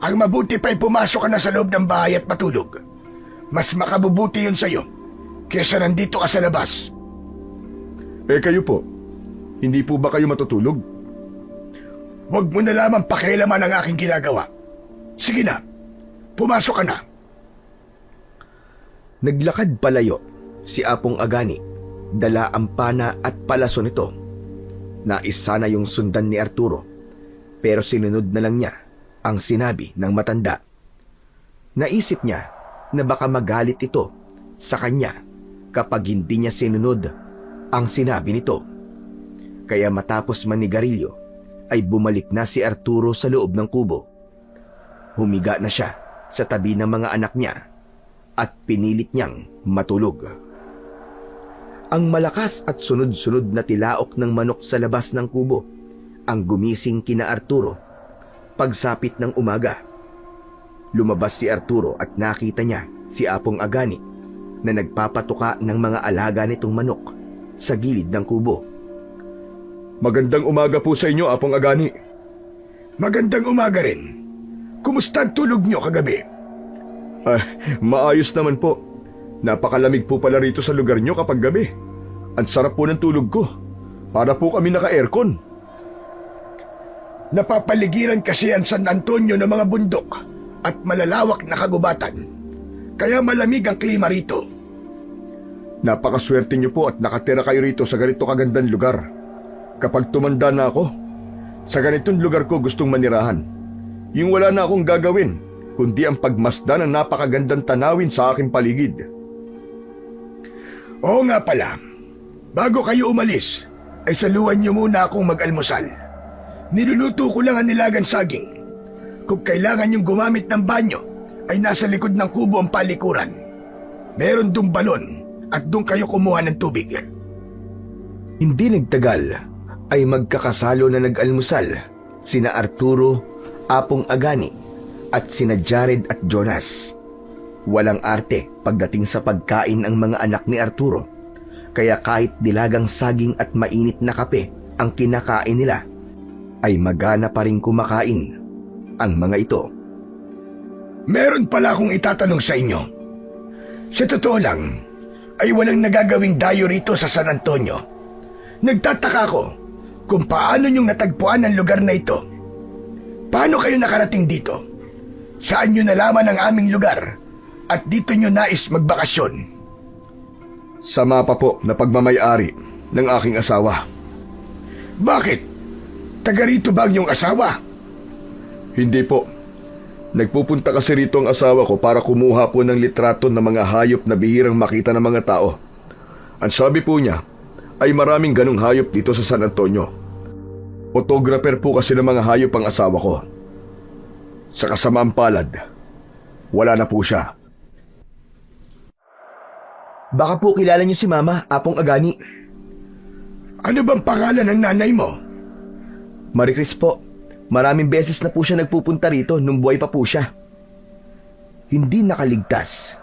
Speaker 3: Ang mabuti pa'y pumasok ka na sa loob ng bahay at matulog. Mas makabubuti yun sa'yo kesa nandito ka sa labas.
Speaker 4: Eh kayo po, hindi po ba kayo matutulog?
Speaker 3: Huwag mo na lamang pakialaman ang aking ginagawa. Sige na, pumasok ka na.
Speaker 1: Naglakad palayo si Apong Agani, dala ang pana at palaso nito. Nais sana yung sundan ni Arturo, pero sinunod na lang niya ang sinabi ng matanda. Naisip niya na baka magalit ito sa kanya kapag hindi niya sinunod ang sinabi nito. Kaya matapos manigarilyo ay bumalik na si Arturo sa loob ng kubo. Humiga na siya sa tabi ng mga anak niya at pinilit niyang matulog. Ang malakas at sunod-sunod na tilaok ng manok sa labas ng kubo ang gumising kina Arturo. Pagsapit ng umaga, lumabas si Arturo at nakita niya si Apong Agani na nagpapatuka ng mga alaga nitong manok sa gilid ng kubo.
Speaker 4: Magandang umaga po sa inyo, Apong Agani.
Speaker 3: Magandang umaga rin. Kumusta ang tulog niyo kagabi?
Speaker 4: Maayos naman po. Napakalamig po pala rito sa lugar nyo kapag gabi. Ang sarap po ng tulog ko. Para po kami naka-aircon.
Speaker 3: Napapaligiran kasi ang San Antonio ng mga bundok at malalawak na kagubatan. Kaya malamig ang klima rito.
Speaker 4: Napakaswerte nyo po at nakatira kayo rito sa ganito kagandang lugar. Kapag tumanda na ako, sa ganitong lugar ko gustong manirahan. Yung wala na akong gagawin, kundi ang pagmasdan ng napakagandang tanawin sa aking paligid.
Speaker 3: Oo nga pala, bago kayo umalis, ay saluhan niyo muna akong mag-almusal. Niluluto ko lang ang nilagang saging. Kung kailangan niyong gumamit ng banyo, ay nasa likod ng kubo ang palikuran. Meron dong balon at doon kayo kumuha ng tubig.
Speaker 1: Hindi nagtagal ay magkakasalo na nag-almusal sina Arturo, Apong Agani at sina Jared at Jonas. Walang arte pagdating sa pagkain ang mga anak ni Arturo, kaya kahit dilagang saging at mainit na kape ang kinakain nila, ay magana pa rin kumakain ang mga ito.
Speaker 3: Meron pala akong itatanong sa inyo. Sa totoo lang, ay walang nagagawing dayo rito sa San Antonio. Nagtataka ko kung paano niyong natagpuan ang lugar na ito. Paano kayo nakarating dito? Saan niyo nalaman ang aming lugar at dito niyo nais magbakasyon?
Speaker 4: Sa mapa po na pagmamay-ari ng aking asawa.
Speaker 3: Bakit? Taga rito ba ang iyong asawa?
Speaker 4: Hindi po. Nagpupunta kasi rito ang asawa ko para kumuha po ng litrato ng mga hayop na bihirang makita ng mga tao. Ang sabi po niya ay maraming ganong hayop dito sa San Antonio. Photographer po kasi ng mga hayop ang asawa ko. Sa kasamaang palad, wala na po siya.
Speaker 1: Baka po kilala niyo si Mama, Apong Agani.
Speaker 3: Ano bang pangalan ng nanay mo?
Speaker 1: Marie Chris po. Maraming beses na po siya nagpupunta rito nung buhay pa po siya. Hindi nakaligtas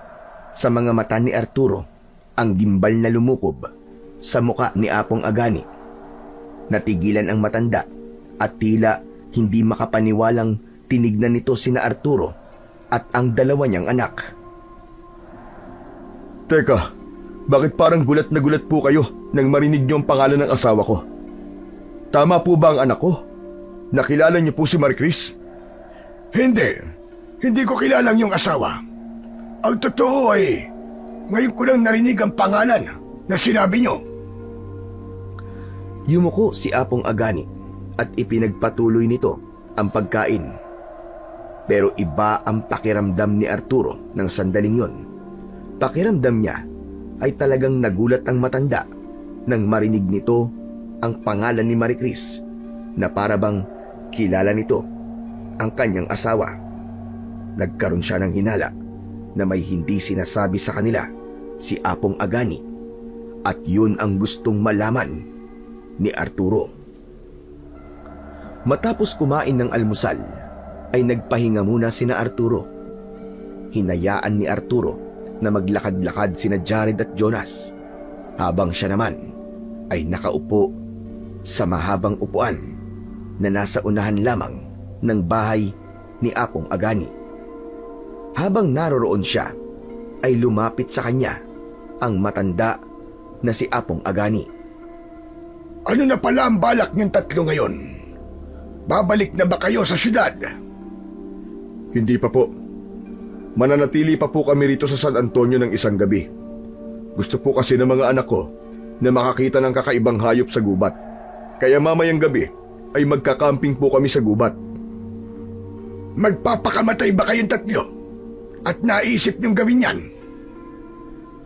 Speaker 1: sa mga mata ni Arturo ang gimbal na lumukob sa muka ni Apong Agani. Natigilan ang matanda at tila hindi makapaniwalang tinignan nito sina Arturo at ang dalawa niyang anak.
Speaker 4: Teka, bakit parang gulat na gulat po kayo nang marinig niyo ang pangalan ng asawa ko? Tama po ba ang anak ko? Nakilala niyo po si Marie Chris?
Speaker 3: Hindi ko kilala ang iyong asawa. Ang totoo ay, ngayon ko lang narinig ang pangalan na sinabi niyo.
Speaker 1: Yumuko si Apong Agani at ipinagpatuloy nito ang pagkain. Pero iba ang pakiramdam ni Arturo ng sandaling yon. Pakiramdam niya ay talagang nagulat ang matanda nang marinig nito ang pangalan ni Maricris na parabang kilala nito ang kanyang asawa. Nagkaroon siya ng hinala na may hindi sinasabi sa kanila si Apong Agani at yun ang gustong malaman ni Arturo. Matapos kumain ng almusal, ay nagpahinga muna sina Arturo. Hinayaan ni Arturo na maglakad-lakad sina Jared at Jonas, habang siya naman ay nakaupo sa mahabang upuan na nasa unahan lamang ng bahay ni Apong Agani. Habang naroroon siya, ay lumapit sa kanya ang matanda na si Apong Agani.
Speaker 4: Ano na pala ang balak niyong tatlo ngayon? Babalik na ba kayo sa syudad? Hindi pa po. Mananatili pa po kami rito sa San Antonio ng isang gabi. Gusto po kasi ng mga anak ko na makakita ng kakaibang hayop sa gubat. Kaya mamayang gabi ay magkakamping po kami sa gubat. Magpapakamatay ba kayong tatlo? At naisip niyong gawin yan?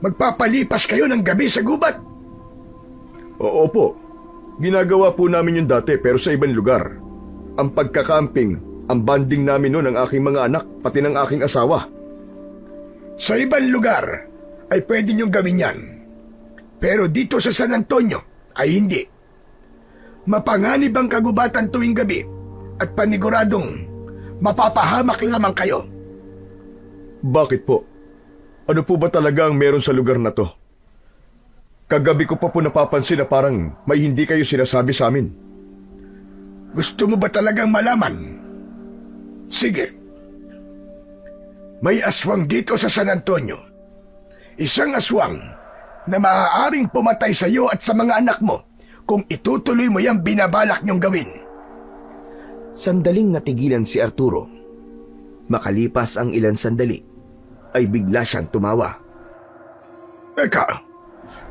Speaker 4: Magpapalipas kayo ng gabi sa gubat? Oo po. Ginagawa po namin yung dati pero sa ibang lugar. Ang pagkakamping, ang banding namin noon ng aking mga anak, pati ng aking asawa. Sa ibang lugar ay pwede niyong gawin yan. Pero dito sa San Antonio ay hindi. Mapanganib ang kagubatan tuwing gabi at paniguradong mapapahamak lamang kayo. Bakit po? Ano po ba talaga ang meron sa lugar na to? Kagabi ko pa po napapansin na parang may hindi kayo sinasabi sa amin. Gusto mo ba talagang malaman? Sige. May aswang dito sa San Antonio. Isang aswang na maaaring pumatay sa iyo at sa mga anak mo kung itutuloy mo yung binabalak niyong gawin.
Speaker 1: Sandaling natigilan si Arturo. Makalipas ang ilang sandali, ay bigla siyang tumawa.
Speaker 4: Eka,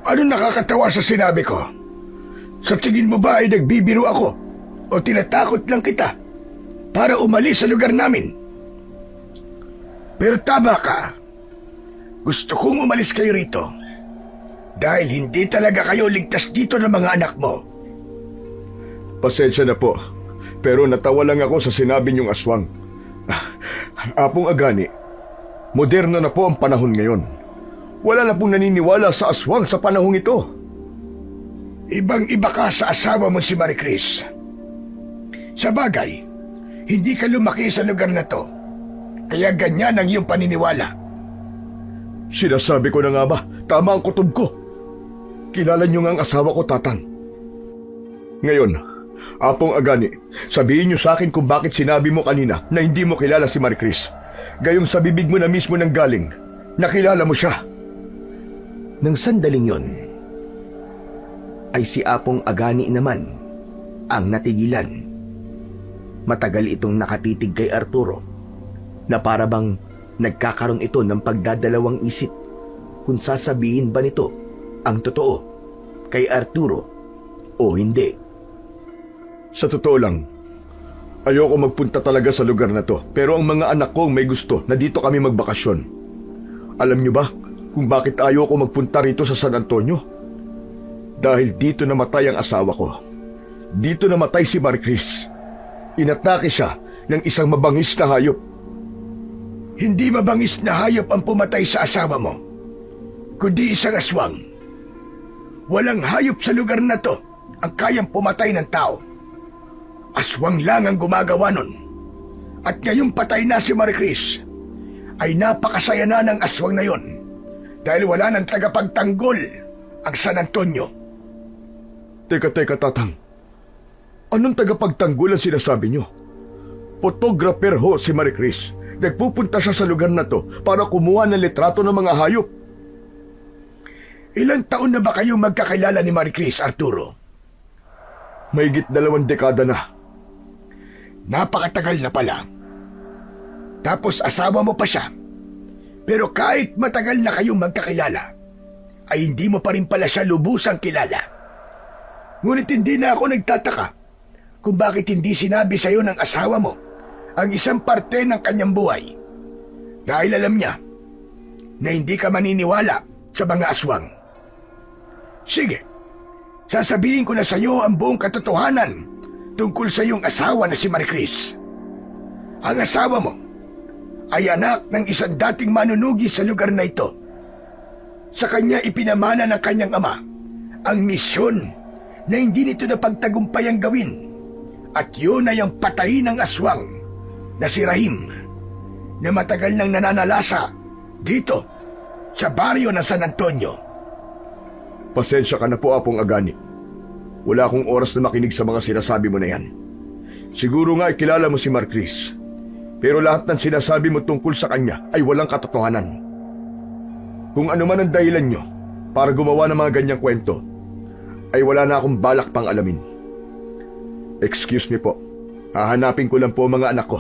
Speaker 4: ano nakakatawa sa sinabi ko? Sa tingin mo ba ay nagbibiro ako o tinatakot lang kita para umalis sa lugar namin? Pero tama ka. Gusto kong umalis kayo rito dahil hindi talaga kayo ligtas dito ng mga anak mo. Pasensya na po, pero natawa lang ako sa sinabi niyong aswang. Apong Agani, moderno na po ang panahon ngayon. Wala na pong naniniwala sa aswang sa panahong ito. Ibang-iba ka sa asawa mo si Maricris. Sa bagay, hindi ka lumaki sa lugar na to, kaya ganyan ang iyong paniniwala. Sinasabi ko na nga ba, tama ang kutob ko. Kilala niyo nga ang asawa ko, Tatang. Ngayon, Apong Agani, sabihin niyo sa akin kung bakit sinabi mo kanina na hindi mo kilala si Maricris. Gayong sa bibig mo na mismo nang galing, nakilala mo siya.
Speaker 1: Nang sandaling yon, ay si Apong Agani naman ang natigilan. Matagal itong nakatitig kay Arturo na parabang nagkakaroon ito ng pagdadalawang isip kung sasabihin ba nito ang totoo kay Arturo o hindi.
Speaker 4: Sa totoo lang, ayoko magpunta talaga sa lugar na to, pero ang mga anak ko may gusto na dito kami magbakasyon. Alam niyo ba kung bakit ayoko magpunta rito sa San Antonio? Dahil dito namatay ang asawa ko. Dito namatay si Maricris. Inatake siya ng isang mabangis na hayop. Hindi mabangis na hayop ang pumatay sa asawa mo, kundi isang aswang. Walang hayop sa lugar na to ang kayang pumatay ng tao. Aswang lang ang gumagawa nun. At ngayong patay na si Maricris, ay napakasaya na ng aswang na yon dahil wala nang tagapagtanggol ang San Antonio. Teka, Tatang. Anong tagapagtanggol ang sinasabi niyo? Photographer ho si Maricris. Nagpupunta siya sa lugar na to para kumuha ng litrato ng mga hayop. Ilang taon na ba kayo magkakilala ni Maricris, Arturo? Mahigit 2 dekada na. Napakatagal na pala. Tapos asawa mo pa siya. Pero kahit matagal na kayong magkakilala, ay hindi mo pa rin pala siya lubusang kilala. Ngunit hindi na ako nagtataka kung bakit hindi sinabi sa'yo ng asawa mo
Speaker 3: ang isang parte ng kanyang buhay dahil alam niya na hindi ka maniniwala sa mga aswang. Sige, sasabihin ko na sa iyo ang buong katotohanan tungkol sa iyong asawa na si Maricris. Ang asawa mo ay anak ng isang dating manunugi sa lugar na ito. Sa kanya ipinamana ng kanyang ama ang misyon na hindi nito napagtagumpayang gawin, at yun ay ang patayin ng aswang na si Rahim, na matagal nang nananalasa dito sa baryo ng San Antonio.
Speaker 4: Pasensya ka na po, Apong Agani. Wala akong oras na makinig sa mga sinasabi mo na yan. Siguro nga kilala mo si Maricris, pero lahat ng sinasabi mo tungkol sa kanya ay walang katotohanan. Kung ano man ang dahilan nyo para gumawa ng mga ganyang kwento, ay wala na akong balak pang alamin. Excuse me po, hahanapin ko lang po mga anak ko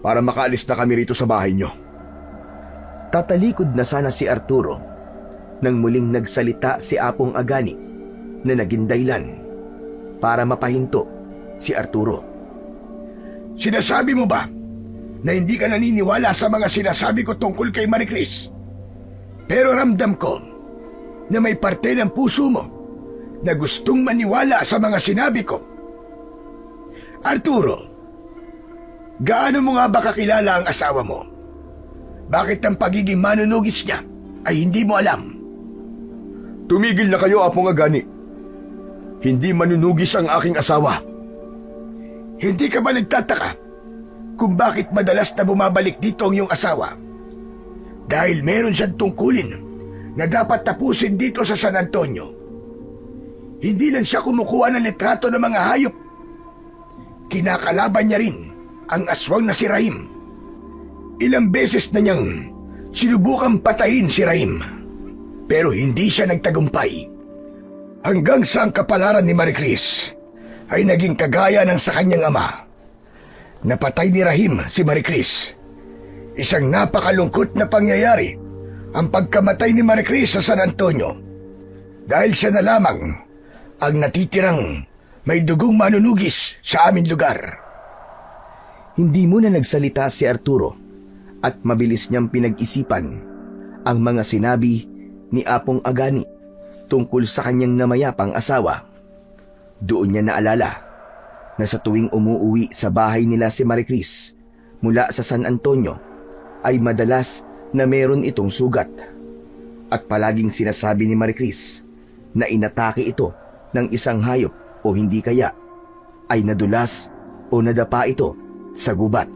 Speaker 4: para makaalis na kami rito sa bahay nyo.
Speaker 1: Tatalikod na sana si Arturo nang muling nagsalita si Apong Agani na naging dahilan para mapahinto si Arturo.
Speaker 3: Sinasabi mo ba na hindi ka naniniwala sa mga sinasabi ko tungkol kay Maricris? Pero ramdam ko na may parte ng puso mo na gustong maniwala sa mga sinabi ko. Arturo, gaano mo nga ba kakilala ang asawa mo? Bakit ang pagiging manunugis niya ay hindi mo alam?
Speaker 4: Tumigil na kayo, Apong Agani. Hindi manunugis ang aking asawa.
Speaker 3: Hindi ka ba nagtataka kung bakit madalas na bumabalik dito ang iyong asawa? Dahil meron siyang tungkulin na dapat tapusin dito sa San Antonio. Hindi lang siya kumukuha ng litrato ng mga hayop. Kinakalaban niya rin ang aswang na si Rahim. Ilang beses na niyang sinubukang patayin si Rahim, pero hindi siya nagtagumpay. Hanggang sa ang kapalaran ni Maricris ay naging kagaya ng sa kanyang ama. Napatay ni Rahim si Maricris. Isang napakalungkot na pangyayari ang pagkamatay ni Maricris sa San Antonio, dahil siya na lamang ang natitirang may dugong manunugis sa aming lugar.
Speaker 1: Hindi muna nagsalita si Arturo at mabilis niyang pinag-isipan ang mga sinabi ni Apong Agani tungkol sa kanyang namayapang asawa. Doon niya naalala na sa tuwing umuuwi sa bahay nila si Maricris mula sa San Antonio ay madalas na meron itong sugat, at palaging sinasabi ni Maricris na inatake ito ng isang hayop o hindi kaya ay nadulas o nadapa ito sa gubat.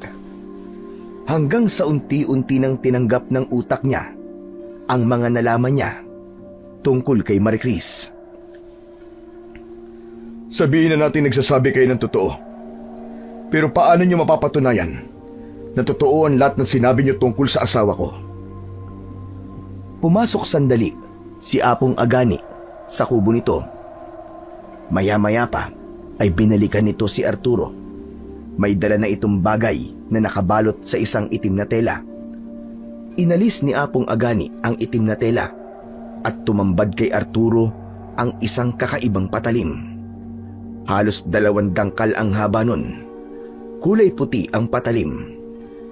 Speaker 1: Hanggang sa unti-unti nang tinanggap ng utak niya ang mga nalaman niya tungkol kay Maricris.
Speaker 4: Sabihin na natin nagsasabi kayo ng totoo. Pero paano niyo mapapatunayan na totoo ang lahat ng sinabi niyo tungkol sa asawa ko?
Speaker 1: Pumasok sandali si Apong Agani sa kubo nito. Maya-maya pa ay binalikan nito si Arturo. May dala na itong bagay na nakabalot sa isang itim na tela. Inalis ni Apong Agani ang itim na tela at tumambad kay Arturo ang isang kakaibang patalim. Halos 2 dangkal ang haba nun. Kulay puti ang patalim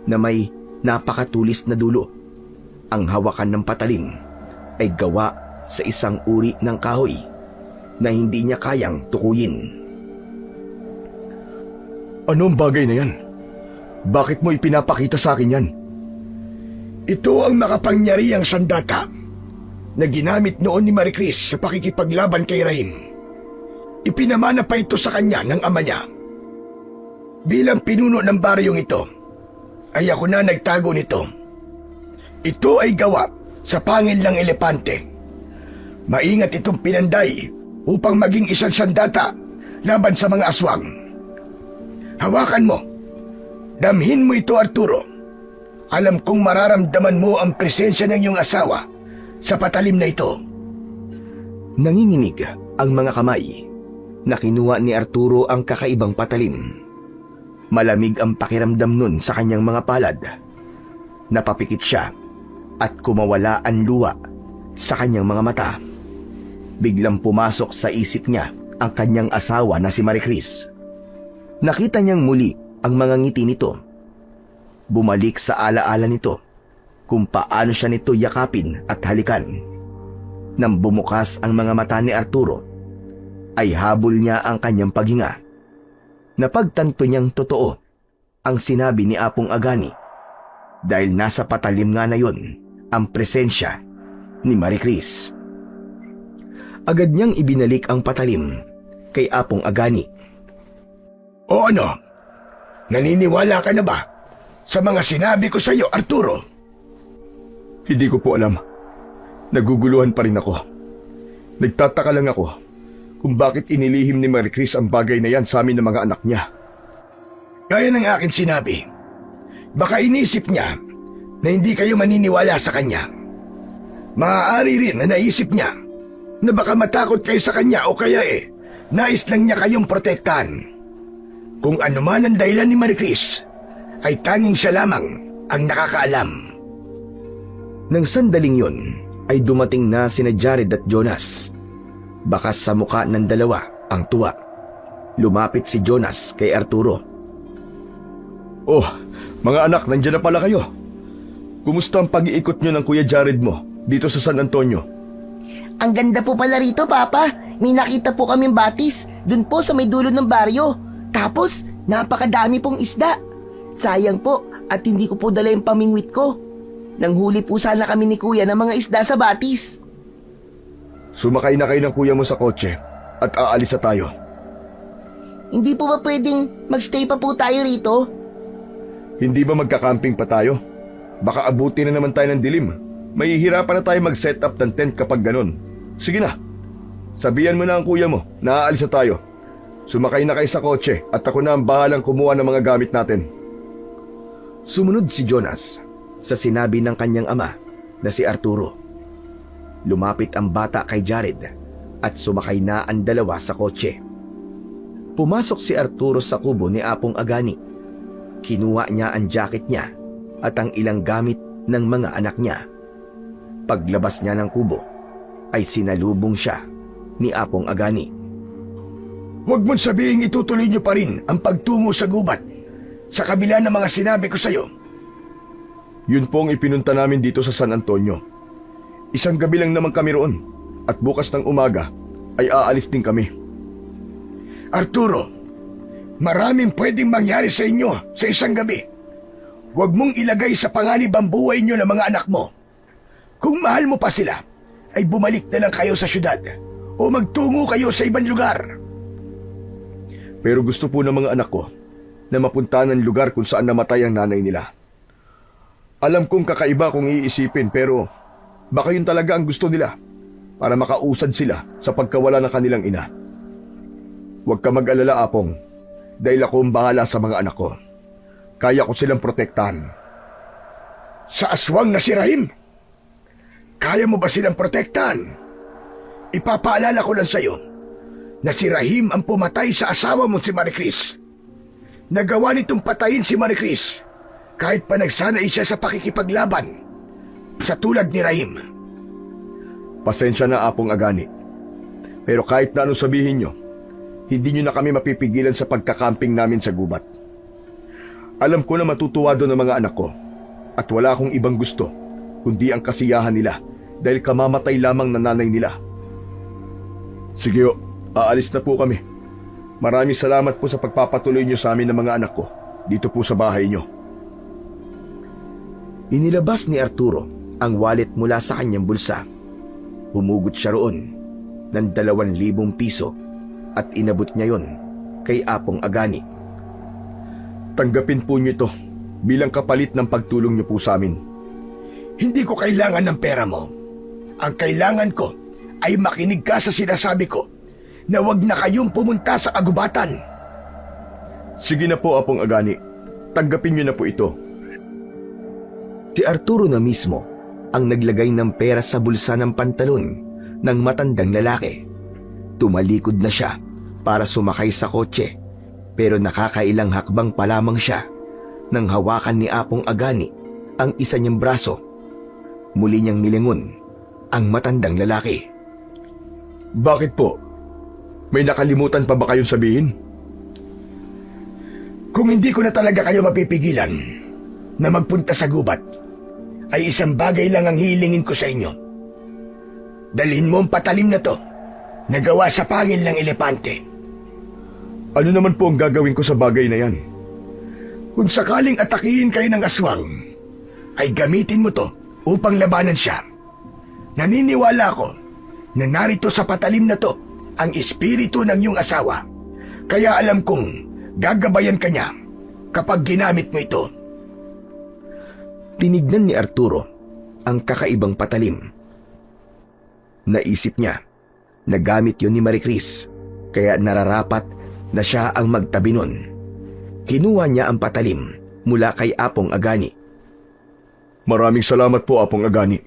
Speaker 1: na may napakatulis na dulo. Ang hawakan ng patalim ay gawa sa isang uri ng kahoy na hindi niya kayang tukuyin.
Speaker 4: Ano ang bagay na yan? Bakit mo ipinapakita sa akin yan?
Speaker 3: Ito ang makapangyarihang sandata na ginamit noon ni Maricris sa pakikipaglaban kay Rahim. Ipinamana pa ito sa kanya ng ama niya. Bilang pinuno ng baryong ito, ay ako na nagtago nito. Ito ay gawa sa pangil ng elepante. Maingat itong pinanday upang maging isang sandata laban sa mga aswang. Hawakan mo. Damhin mo ito, Arturo. Alam kong mararamdaman mo ang presensya ng iyong asawa sa patalim na ito.
Speaker 1: Nanginginig ang mga kamay na kinuha ni Arturo ang kakaibang patalim. Malamig ang pakiramdam nun sa kanyang mga palad. Napapikit siya at kumawala ang luha sa kanyang mga mata. Biglang pumasok sa isip niya ang kanyang asawa na si Maricris. Nakita niyang muli ang mga ngiti nito Bumalik sa alaala nito kung paano siya nito yakapin at halikan. Nang bumukas ang mga mata ni Arturo, ay habol niya ang kanyang paghinga. Napagtanto niyang totoo ang sinabi ni Apong Agani dahil nasa patalim nga na yon ang presensya ni Maricris. Agad niyang ibinalik ang patalim kay Apong Agani.
Speaker 3: O ano? Naniniwala ka na ba sa mga sinabi ko sa iyo, Arturo?
Speaker 4: Hindi ko po alam. Naguguluhan pa rin ako. Nagtataka lang ako kung bakit inilihim ni Maricris ang bagay na yan sa amin ng mga anak niya.
Speaker 3: Gaya ng akin sinabi, baka inisip niya na hindi kayo maniniwala sa kanya. Maaari rin na naisip niya na baka matakot kayo sa kanya o kaya nais lang niya kayong protektahan. Kung ano man ang dahilan ni Maricris, ay tanging siya lamang ang nakakaalam.
Speaker 1: Nang sandaling yon, ay dumating na sina Jared at Jonas. Bakas sa muka ng dalawa ang tuwa. Lumapit si Jonas kay Arturo.
Speaker 4: Oh, mga anak, nandiyan na pala kayo. Kumusta ang pag-iikot nyo ng Kuya Jared mo dito sa San Antonio?
Speaker 2: Ang ganda po pala rito, Papa. May nakita po kaming batis dun po sa may dulo ng baryo. Tapos, napakadami pong isda. Sayang po at hindi ko po dala yung pamingwit ko. Nanghuli po sana kami ni Kuya ng mga isda sa batis.
Speaker 4: Sumakay na kayo ng kuya mo sa kotse at aalis na tayo.
Speaker 2: Hindi po ba pwedeng magstay pa po tayo rito?
Speaker 4: Hindi ba magkakamping pa tayo? Baka abutin na naman tayo ng dilim. Mahihirapan na tayo mag-set up ng tent kapag ganun. Sige na. Sabihan mo na ang kuya mo na aalis na tayo. Sumakay na kayo sa kotse at ako na ang bahalang kumuha ng mga gamit natin.
Speaker 1: Sumunod si Jonas sa sinabi ng kanyang ama na si Arturo. Lumapit ang bata kay Jared at sumakay na ang dalawa sa kotse. Pumasok si Arturo sa kubo ni Apong Agani. Kinuha niya ang jacket niya at ang ilang gamit ng mga anak niya. Paglabas niya ng kubo, ay sinalubong siya ni Apong Agani.
Speaker 3: Huwag mong sabihin itutuloy niyo pa rin ang pagtungo sa gubat sa kabila ng mga sinabi ko sa iyo.
Speaker 4: Yun po ang ipinunta namin dito sa San Antonio. Isang gabi lang naman kami roon at bukas ng umaga ay aalis din kami.
Speaker 3: Arturo, maraming pwedeng mangyari sa inyo sa isang gabi. Huwag mong ilagay sa panganib ang buhay niyo ng mga anak mo. Kung mahal mo pa sila, ay bumalik na lang kayo sa syudad o magtungo kayo sa ibang lugar.
Speaker 4: Pero gusto po ng mga anak ko na mapuntahan ang lugar kung saan namatay ang nanay nila. Alam kong kakaiba kung iisipin pero baka yun talaga ang gusto nila para makausad sila sa pagkawala ng kanilang ina. Huwag ka mag-alala, Apong, dahil ako ang bahala sa mga anak ko. Kaya ko silang protektahan.
Speaker 3: Sa aswang na si Rahim, kaya mo ba silang protektahan? Ipapaalala ko lang sa iyo na si Rahim ang pumatay sa asawa mo si Maricris. Nagawa nitong patayin si Maricris kahit pa nagsanay siya sa pakikipaglaban sa tulad ni Rahim.
Speaker 4: Pasensya na, Apong Agani. Pero kahit na anong sabihin nyo, hindi nyo na kami mapipigilan sa pagkakamping namin sa gubat. Alam ko na matutuwa doon ang mga anak ko at wala akong ibang gusto kundi ang kasiyahan nila dahil kamamatay lamang na nanay nila. Sige o, aalis na po kami. Maraming salamat po sa pagpapatuloy nyo sa amin ng mga anak ko dito po sa bahay nyo.
Speaker 1: Inilabas ni Arturo ang wallet mula sa kanyang bulsa. Humugot siya roon ng 2,000 piso at inabot niya yon kay Apong Agani.
Speaker 4: Tanggapin po nyo ito bilang kapalit ng pagtulong nyo po sa amin.
Speaker 3: Hindi ko kailangan ng pera mo. Ang kailangan ko ay makinig ka sa sinasabi ko na wag na kayong pumunta sa kagubatan.
Speaker 4: Sige na po, Apong Agani. Tanggapin nyo na po ito.
Speaker 1: Si Arturo na mismo ang naglagay ng pera sa bulsa ng pantalon ng matandang lalaki. Tumalikod na siya para sumakay sa kotse pero nakakailang hakbang pa lamang siya nang hawakan ni Apong Agani ang isa niyang braso. Muli niyang nilingon ang matandang lalaki.
Speaker 4: Bakit po? May nakalimutan pa ba kayong sabihin?
Speaker 3: Kung hindi ko na talaga kayo mapipigilan, na magpunta sa gubat, ay isang bagay lang ang hilingin ko sa inyo. Dalhin mo ang patalim na to, na gawa sa pangil ng elepante.
Speaker 4: Ano naman po ang gagawin ko sa bagay na yan?
Speaker 3: Kung sakaling atakihin kayo ng aswang, ay gamitin mo to upang labanan siya. Naniniwala ko na narito sa patalim na to ang espiritu ng iyong asawa. Kaya alam kong gagabayan ka niya kapag ginamit mo ito.
Speaker 1: Tinignan ni Arturo ang kakaibang patalim. Naisip niya na gamit yun ni Maricris, kaya nararapat na siya ang magtabi nun. Kinuha niya ang patalim mula kay Apong Agani.
Speaker 4: Maraming salamat po, Apong Agani.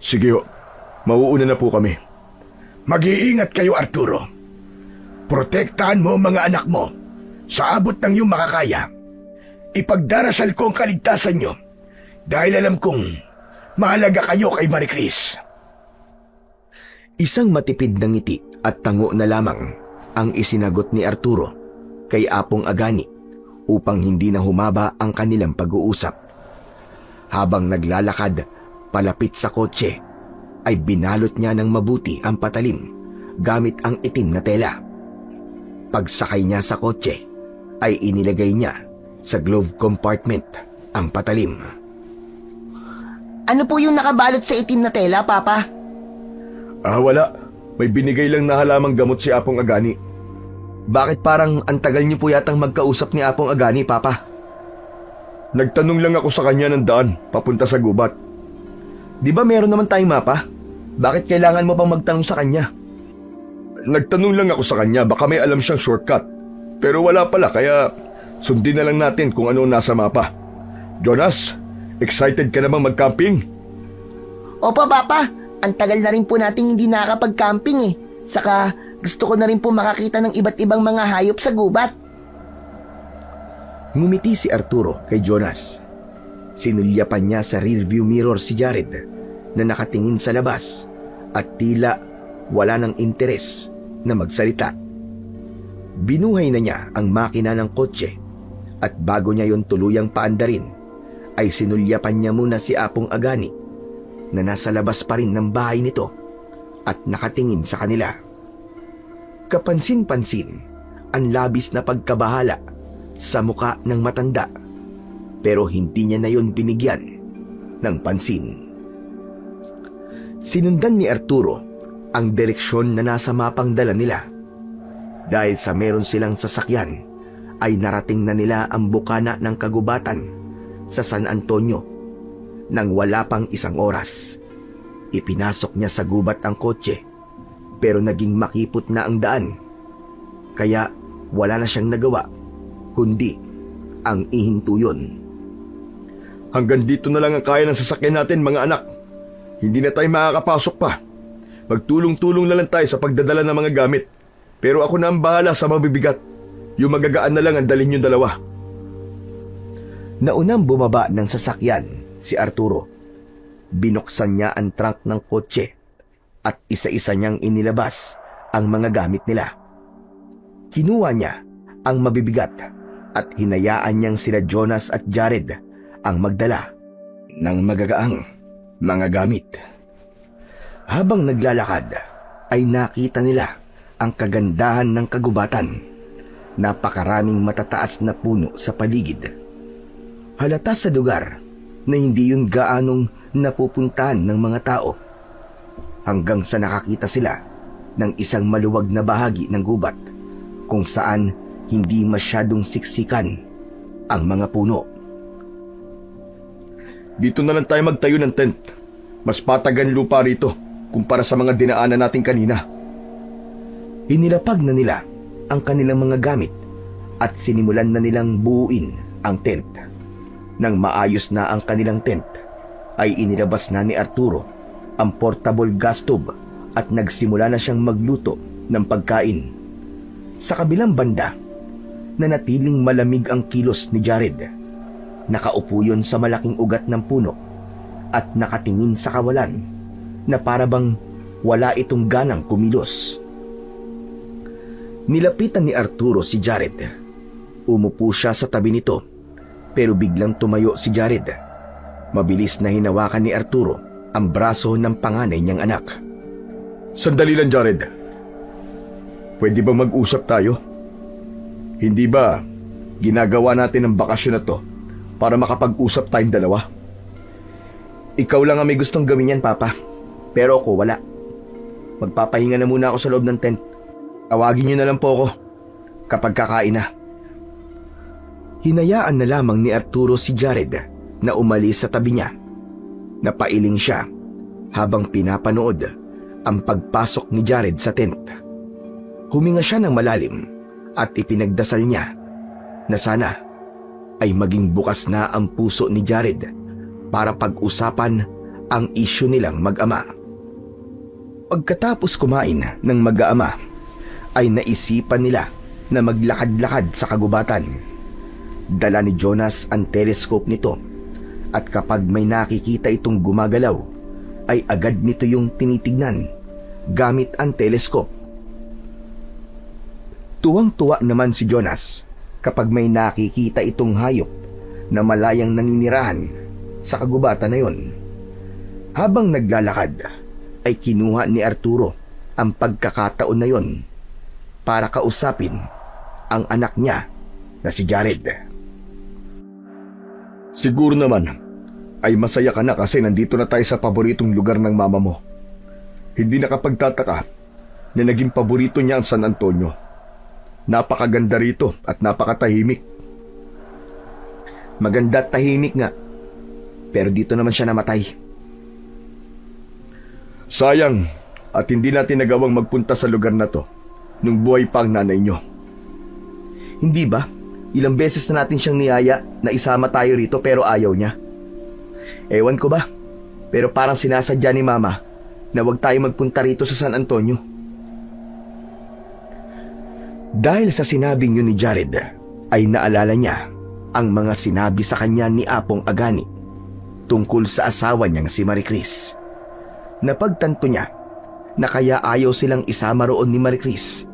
Speaker 4: Sige ho, mauuna na po kami.
Speaker 3: Mag-iingat kayo, Arturo. Protektahan mo ang mga anak mo sa abot ng iyong makakaya. Ipagdarasal ko ang kaligtasan nyo dahil alam kong mahalaga kayo kay Maricris.
Speaker 1: Isang matipid na ngiti at tango na lamang ang isinagot ni Arturo kay Apong Agani upang hindi na humaba ang kanilang pag-uusap. Habang naglalakad palapit sa kotse, ay binalot niya ng mabuti ang patalim gamit ang itim na tela. Pagsakay niya sa kotse, ay inilagay niya sa glove compartment ang patalim.
Speaker 2: Ano po yung nakabalot sa itim na tela, Papa?
Speaker 4: Wala. May binigay lang na halamang gamot si Apong Agani.
Speaker 1: Bakit parang ang tagal niyo po yatang magkausap ni Apong Agani, Papa?
Speaker 4: Nagtanong lang ako sa kanya ng daan papunta sa gubat.
Speaker 1: Di ba meron naman tayong mapa? Bakit kailangan mo pang magtanong sa kanya?
Speaker 4: Nagtanong lang ako sa kanya, baka may alam siyang shortcut. Pero wala pala, kaya sundin na lang natin kung ano nasa mapa. Jonas, excited ka na bang mag-camping?
Speaker 2: Opo, Papa. Ang tagal na rin po nating hindi nakakapag-camping eh. Saka gusto ko na rin po makakita ng iba't ibang mga hayop sa gubat.
Speaker 1: Ngumiti si Arturo kay Jonas. Sinulyapan niya sa rearview mirror si Jared na nakatingin sa labas at tila wala ng interes na magsalita. Binuhay na niya ang makina ng kotse at bago niya yon tuluyang paandarin ay sinulyapan niya muna si Apong Agani na nasa labas pa rin ng bahay nito at nakatingin sa kanila. Kapansin-pansin ang labis na pagkabahala sa muka ng matanda, pero hindi niya na yon binigyan ng pansin. Sinundan ni Arturo ang direksyon na nasa mapang dala nila. Dahil sa meron silang sasakyan, ay narating na nila ang bukana ng kagubatan sa San Antonio nang wala pang isang oras. Ipinasok niya sa gubat ang kotse, pero naging makipot na ang daan. Kaya wala na siyang nagawa, kundi ang ihinto yun.
Speaker 4: Hanggang dito na lang ang kaya ng sasakyan natin, mga anak. Hindi na tayo makakapasok pa. Magtulong-tulong na lang tayo sa pagdadala ng mga gamit. Pero ako na ang bahala sa mabibigat. Yung magagaan na lang ang dalhin yung dalawa.
Speaker 1: Naunang bumaba ng sasakyan si Arturo. Binuksan niya ang trunk ng kotse at isa-isa niyang inilabas ang mga gamit nila. Kinuha niya ang mabibigat at hinayaan niyang sila Jonas at Jared ang magdala ng magagaang mga gamit. Habang naglalakad ay nakita nila ang kagandahan ng kagubatan. Napakaraming matataas na puno sa paligid. Halata sa lugar na hindi yun gaanong napupuntahan ng mga tao, hanggang sa nakakita sila ng isang maluwag na bahagi ng gubat kung saan hindi masyadong siksikan ang mga puno.
Speaker 4: Dito na lang tayo magtayo ng tent. Mas patagan lupa rito kumpara sa mga dinaanan natin kanina.
Speaker 1: Inilapag na nila ang kanilang mga gamit at sinimulan na nilang buuin ang tent. Nang maayos na ang kanilang tent, ay inilabas na ni Arturo ang portable gas stove at nagsimula na siyang magluto ng pagkain. Sa kabilang banda, nanatiling malamig ang kilos ni Jared. Nakaupo yun sa malaking ugat ng puno at nakatingin sa kawalan na parabang wala itong ganang kumilos. Nilapitan ni Arturo si Jared. Umupo siya sa tabi nito Pero biglang tumayo si Jared. Mabilis na hinawakan ni Arturo ang braso ng panganay niyang anak.
Speaker 4: Sandali lang, Jared. Pwede ba mag-usap tayo? Hindi ba ginagawa natin ang bakasyon na to para makapag-usap tayong dalawa?
Speaker 1: Ikaw lang ang may gustong gawin yan, Papa. Pero ako wala. Magpapahinga na muna ako sa loob ng tent. Tawagin niyo na lang po ako kapag kakain na. Hinayaan na lamang ni Arturo si Jared na umalis sa tabi niya. Napailing siya habang pinapanood ang pagpasok ni Jared sa tent. Huminga siya ng malalim at ipinagdasal niya na sana ay maging bukas na ang puso ni Jared para pag-usapan ang isyu nilang mag-ama. Pagkatapos kumain ng mag-aama, ay naisipan nila na maglakad-lakad sa kagubatan. Dala ni Jonas ang telescope nito at kapag may nakikita itong gumagalaw, ay agad nito yung tinitignan gamit ang telescope. Tuwang-tuwa naman si Jonas kapag may nakikita itong hayop na malayang naninirahan sa kagubatan na yon. Habang naglalakad, ay kinuha ni Arturo ang pagkakataon na yon para kausapin ang anak niya na si Jared.
Speaker 4: Siguro naman ay masaya ka na kasi nandito na tayo sa paboritong lugar ng mama mo. Hindi nakapagtataka na naging paborito niya ang San Antonio. Napakaganda rito at napakatahimik.
Speaker 1: Maganda at tahimik nga. Pero dito naman siya namatay.
Speaker 4: Sayang at hindi natin nagawang magpunta sa lugar na to nung buhay pa ang nanay niyo.
Speaker 1: Hindi ba? Ilang beses na natin siyang niyaya na isama tayo rito pero ayaw niya. Ewan ko ba? Pero parang sinasadya ni Mama na huwag tayo magpunta rito sa San Antonio. Dahil sa sinabing yun ni Jared, ay naalala niya ang mga sinabi sa kanya ni Apong Agani tungkol sa asawa niyang si Maricris. Napagtanto niya na kaya ayaw silang isama roon ni Maricris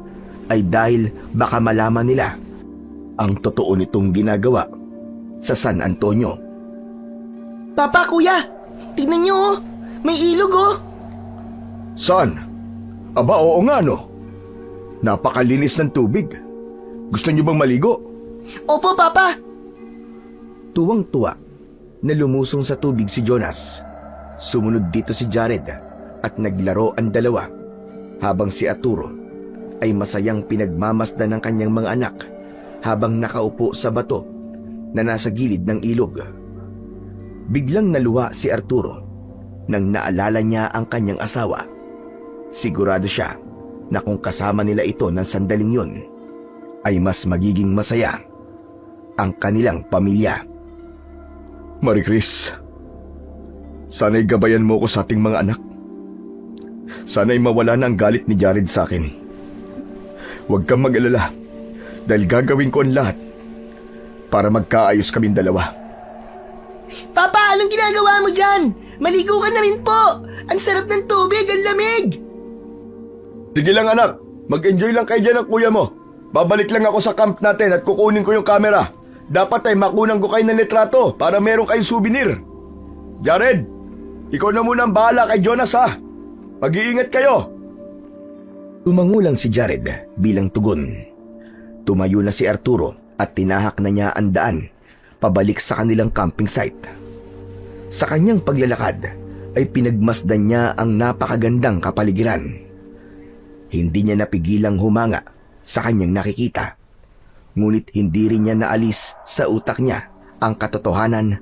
Speaker 1: ay dahil baka malaman nila ang totoo nitong ginagawa sa San Antonio.
Speaker 2: Papa, kuya, tignan niyo oh. May ilog oh.
Speaker 4: Saan? Aba, oo nga no. Napakalinis ng tubig. Gusto niyo bang maligo?
Speaker 2: Opo, Papa.
Speaker 1: Tuwang-tuwa na lumusong sa tubig si Jonas. Sumunod dito si Jared at naglaro ang dalawa habang si Arturo ay masayang pinagmamasdan ng kanyang mga anak habang nakaupo sa bato na nasa gilid ng ilog. Biglang naluha si Arturo nang naalala niya ang kanyang asawa. Sigurado siya na kung kasama nila ito ng sandaling yun, ay mas magiging masaya ang kanilang pamilya.
Speaker 4: Maricris, sana'y gabayan mo ko sa ating mga anak. Sana'y mawala na ang galit ni Jared sa akin. Huwag kang mag-alala dahil gagawin ko ang lahat para magkaayos kaming dalawa.
Speaker 2: Papa, anong ginagawa mo dyan? Maligo ka na rin po. Ang sarap ng tubig, ang lamig.
Speaker 4: Sige lang anak, mag-enjoy lang kayo dyan ng kuya mo. Babalik lang ako sa camp natin at kukunin ko yung camera. Dapat ay makunang ko kayo ng litrato para meron kayong souvenir. Jared, ikaw na muna ang bahala kay Jonas ha. Mag-iingat kayo.
Speaker 1: Tumangulang si Jared bilang tugon. Tumayo na si Arturo at tinahak na niya ang daan pabalik sa kanilang camping site. Sa kanyang paglalakad ay pinagmasdan niya ang napakagandang kapaligiran. Hindi niya napigilang humanga sa kanyang nakikita. Ngunit hindi rin niya naalis sa utak niya ang katotohanan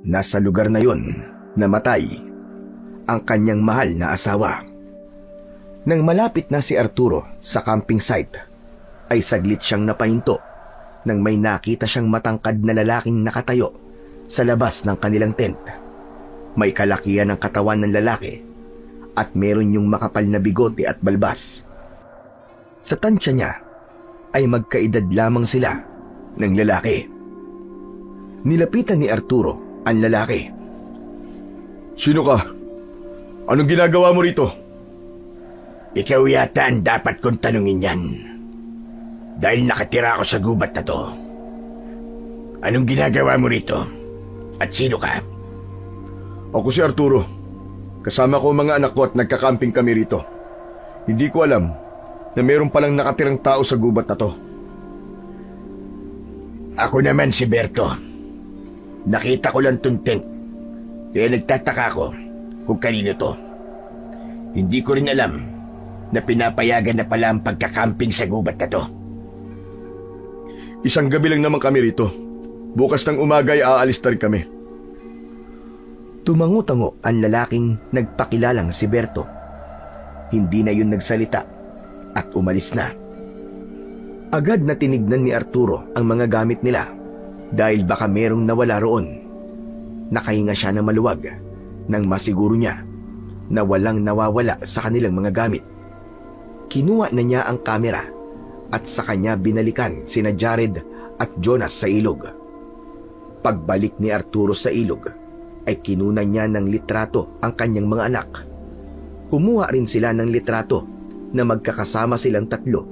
Speaker 1: na sa lugar na yon namatay ang kanyang mahal na asawa. Nang malapit na si Arturo sa camping site, ay saglit siyang napahinto nang may nakita siyang matangkad na lalaking nakatayo sa labas ng kanilang tent. May kalakihan ng katawan ng lalaki at meron yung makapal na bigote at balbas. Sa tansya niya ay magkaedad lamang sila ng lalaki. Nilapitan ni Arturo ang lalaki.
Speaker 4: Sino ka? Anong ginagawa mo rito?
Speaker 5: Ikaw yata ang dapat kong tanungin yan. Dahil nakatira ako sa gubat na to. Anong ginagawa mo rito? At sino ka?
Speaker 4: Ako si Arturo. Kasama ko ang mga anak ko at nagkakamping kami rito. Hindi ko alam na mayroon palang nakatirang tao sa gubat na to.
Speaker 5: Ako naman si Berto. Nakita ko lang tong tent. Kaya nagtataka ako kung kanino to. Hindi ko rin alam na pinapayagan na pala ang pagkakamping sa gubat na to.
Speaker 4: Isang gabi lang naman kami rito. Bukas ng umaga ay aalis na rin kami.
Speaker 1: Tumango-tango ang lalaking nagpakilalang si Berto. Hindi na yun nagsalita at umalis na. Agad na tinignan ni Arturo ang mga gamit nila dahil baka merong nawala roon. Nakahinga siya ng maluwag nang masiguro niya na walang nawawala sa kanilang mga gamit. Kinuha na niya ang kamera at sa kanya binalikan sina Jared at Jonas sa ilog. Pagbalik ni Arturo sa ilog ay kinunan niya ng litrato ang kanyang mga anak. Kumuha rin sila ng litrato na magkakasama silang tatlo.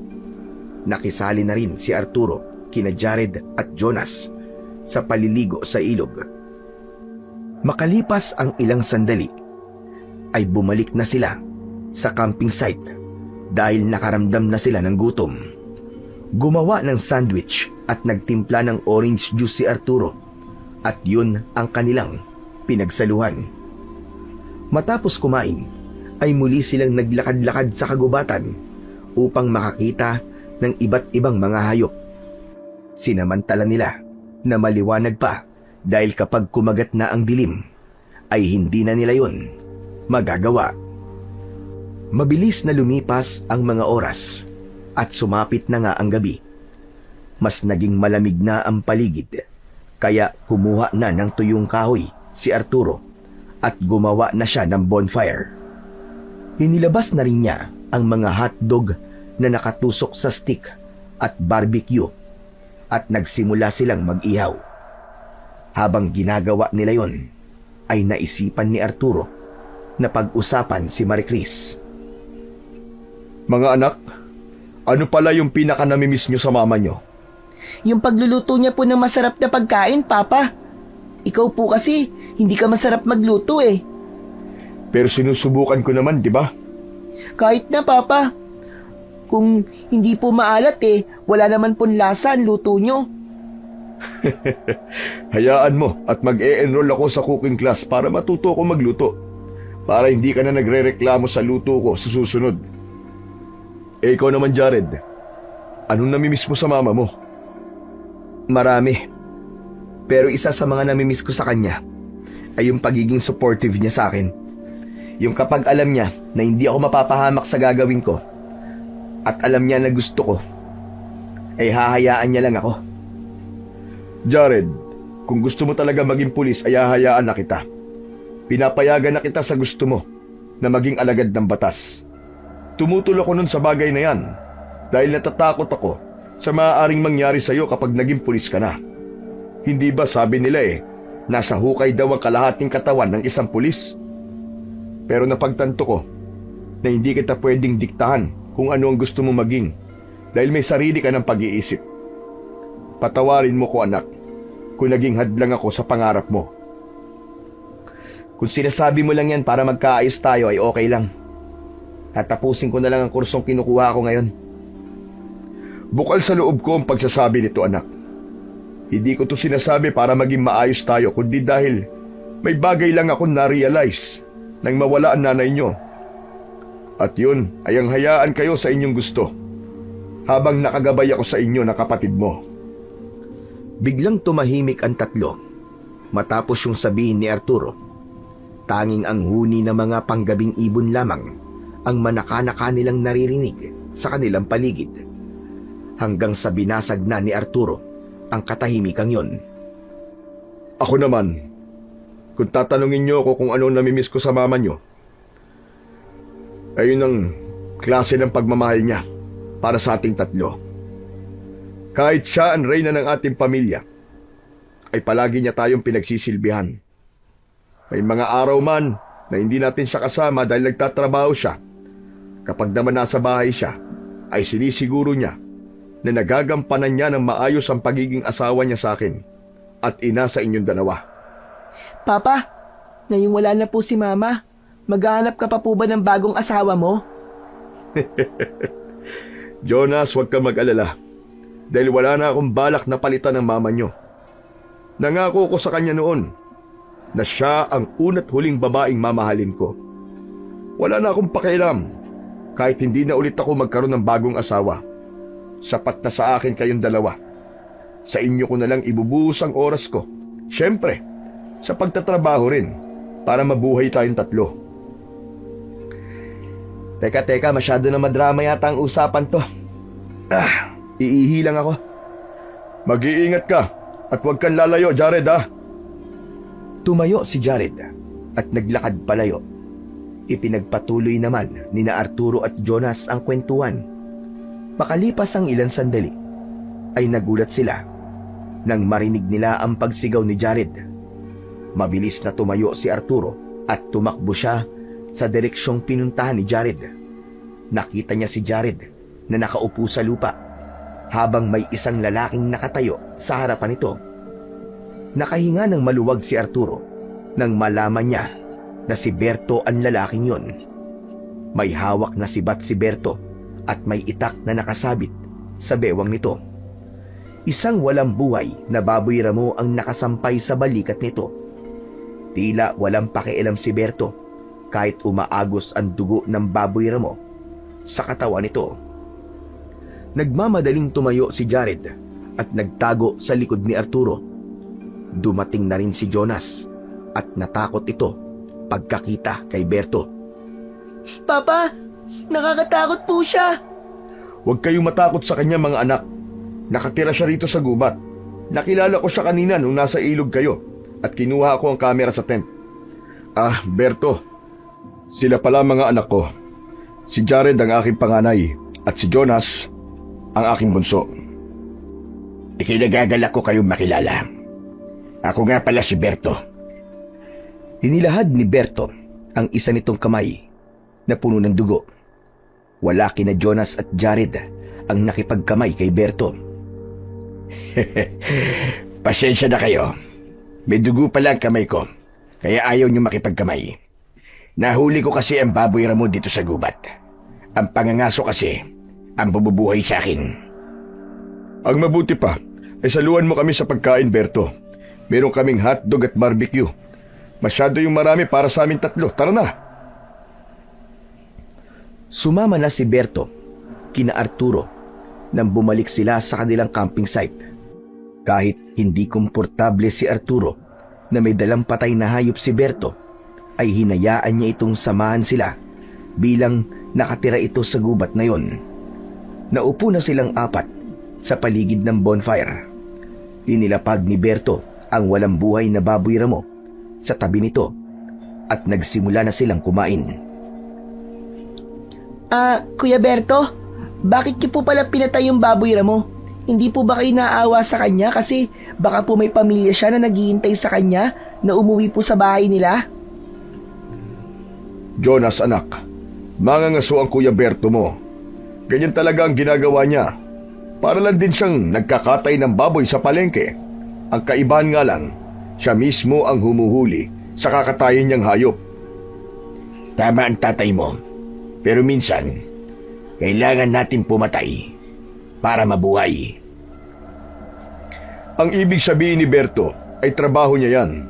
Speaker 1: Nakisali na rin si Arturo kina Jared at Jonas sa paliligo sa ilog. Makalipas ang ilang sandali ay bumalik na sila sa camping site dahil nakaramdam na sila ng gutom. Gumawa ng sandwich at nagtimpla ng orange juice si Arturo at yun ang kanilang pinagsaluhan. Matapos kumain ay muli silang naglakad-lakad sa kagubatan upang makakita ng iba't ibang mga hayop. Sinamantala nila na maliwanag pa dahil kapag kumagat na ang dilim ay hindi na nila yun magagawa. Mabilis na lumipas ang mga oras at sumapit na nga ang gabi. Mas naging malamig na ang paligid kaya kumuha na ng tuyong kahoy si Arturo at gumawa na siya ng bonfire. Inilabas na rin niya ang mga hotdog na nakatusok sa stick at barbecue at nagsimula silang mag-ihaw. Habang ginagawa nila yon, ay naisipan ni Arturo na pag-usapan si Maricris.
Speaker 4: Mga anak, ano pala yung pinaka-namimiss nyo sa mama nyo?
Speaker 2: Yung pagluluto niya po ng masarap na pagkain, Papa. Ikaw po kasi, hindi ka masarap magluto eh.
Speaker 4: Pero sinusubukan ko naman, di ba?
Speaker 2: Kahit na, Papa. Kung hindi po maalat eh, wala naman pong lasa ang luto nyo.
Speaker 4: Hayaan mo at mag-e-enroll ako sa cooking class para matuto ko magluto. Para hindi ka na nagre-reklamo sa luto ko sa susunod. Eh ikaw naman, Jared. Anong namimiss mo sa mama mo?
Speaker 1: Marami. Pero isa sa mga namimiss ko sa kanya ay yung pagiging supportive niya sa akin. Yung kapag alam niya na hindi ako mapapahamak sa gagawin ko at alam niya na gusto ko, ay hahayaan niya lang ako.
Speaker 4: Jared, kung gusto mo talaga maging pulis ay hahayaan na kita. Pinapayagan na kita sa gusto mo na maging alagad ng batas. Tumutol ako nun sa bagay na yan dahil natatakot ako sa maaaring mangyari sa'yo kapag naging pulis ka na. Hindi ba sabi nila nasa hukay daw ang kalahating katawan ng isang pulis? Pero napagtanto ko na hindi kita pwedeng diktahan kung ano ang gusto mo maging dahil may sarili ka ng pag-iisip. Patawarin mo ko, anak, kung naging hadlang ako sa pangarap mo.
Speaker 1: Kung sinasabi mo lang yan para magkaayos tayo ay okay lang. Tatapusin ko na lang ang kursong kinukuha ko ngayon.
Speaker 4: Bukal sa loob ko ang pagsasabi nito, anak. Hindi ko to sinasabi para maging maayos tayo, kundi dahil may bagay lang akong na-realize nang mawala ang nanay nyo. At yun ay ang hayaan kayo sa inyong gusto, habang nakagabay ako sa inyo na kapatid mo.
Speaker 1: Biglang tumahimik ang tatlo matapos yung sabihin ni Arturo. Tanging ang huni ng mga panggabing ibon lamang ang manaka-naka nilang naririnig sa kanilang paligid. Hanggang sa binasag na ni Arturo ang katahimikan yon.
Speaker 4: Ako naman, kung tatanungin niyo ako kung anong namimiss ko sa mama niyo, ayun ang klase ng pagmamahal niya para sa ating tatlo. Kahit siya ang reyna ng ating pamilya, ay palagi niya tayong pinagsisilbihan. May mga araw man na hindi natin siya kasama dahil nagtatrabaho siya. Kapag naman nasa bahay siya, ay sinisiguro niya na nagagampanan niya ng maayos ang pagiging asawa niya sa akin at ina sa inyong dalawa.
Speaker 2: Papa, ngayong wala na po si Mama, maghahanap ka pa po ba ng bagong asawa mo?
Speaker 4: Jonas, huwag ka mag-alala. Dahil wala na akong balak na palitan ng mama nyo. Nangako ko sa kanya noon na siya ang una't huling babaeng mamahalin ko. Wala na akong pakialam kahit hindi na ulit ako magkaroon ng bagong asawa. Sapat na sa akin kayong dalawa. Sa inyo ko na lang ibubuhos ang oras ko. Siyempre, sa pagtatrabaho rin para mabuhay tayong tatlo.
Speaker 3: Teka, masyado na madrama yata ang usapan to. Iihi lang ako.
Speaker 4: Mag-iingat ka at huwag kang lalayo, Jared, ha?
Speaker 1: Tumayo si Jared at naglakad palayo. Ipinagpatuloy naman ni na Arturo at Jonas ang kwentuhan. Makalipas ang ilang sandali, ay nagulat sila nang marinig nila ang pagsigaw ni Jared. Mabilis na tumayo si Arturo at tumakbo siya sa direksyong pinuntahan ni Jared. Nakita niya si Jared na nakaupo sa lupa habang may isang lalaking nakatayo sa harapan nito. Nakahinga ng maluwag si Arturo nang malaman niya na si Berto ang lalaking yon. May hawak na sibat si Berto at may itak na nakasabit sa bewang nito. Isang walang buhay na baboy ramo ang nakasampay sa balikat nito. Tila walang pakialam si Berto kahit umaagos ang dugo ng baboy ramo sa katawan nito. Nagmamadaling tumayo si Jared at nagtago sa likod ni Arturo. Dumating na rin si Jonas at natakot ito pagkakita kay Berto.
Speaker 2: Papa, nakakatakot po siya.
Speaker 4: Huwag kayong matakot sa kanya, mga anak. Nakatira siya rito sa gubat. Nakilala ko siya kanina nung nasa ilog kayo at kinuha ko ang kamera sa tent. Berto, sila pala mga anak ko. Si Jared ang aking panganay at si Jonas ang aking bunso.
Speaker 5: Ikinagagalak ko kayong makilala. Ako nga pala si Berto.
Speaker 1: Hinilahad ni Berto ang isa nitong kamay na puno ng dugo. Wala kina Jonas at Jared ang nakipagkamay kay Berto.
Speaker 5: Pasensya na kayo. May dugo pala ang kamay ko, kaya ayaw niyo makipagkamay. Nahuli ko kasi ang baboy ramo dito sa gubat. Ang pangangaso kasi ang bububuhay sa akin.
Speaker 4: Ang mabuti pa ay saluhan mo kami sa pagkain, Berto. Meron kaming hotdog at barbecue. Masyado yung marami para sa amin tatlo. Tara na!
Speaker 1: Sumama na si Berto kina Arturo nang bumalik sila sa kanilang camping site. Kahit hindi komportable si Arturo na may dalang patay na hayop si Berto, ay hinayaan niya itong samahan sila bilang nakatira ito sa gubat na yon. Naupo na silang apat sa paligid ng bonfire. Inilapag ni Berto ang walang buhay na baboy ramo sa tabi nito at nagsimula na silang kumain.
Speaker 2: Kuya Berto, bakit niyo po pala pinatay yung baboy ramo? Hindi po ba kayo naawa sa kanya kasi baka po may pamilya siya na naghihintay sa kanya na umuwi po sa bahay nila?
Speaker 4: Jonas, anak, mangangaso ang Kuya Berto mo. Ganyan talaga ang ginagawa niya. Para lang din siyang nagkakatay ng baboy sa palengke. Ang kaibahan nga lang, siya mismo ang humuhuli sa kakatayin niyang hayop.
Speaker 5: Tama ang tatay mo. Pero minsan, kailangan natin pumatay para mabuhay.
Speaker 4: Ang ibig sabihin ni Berto ay trabaho niya yan.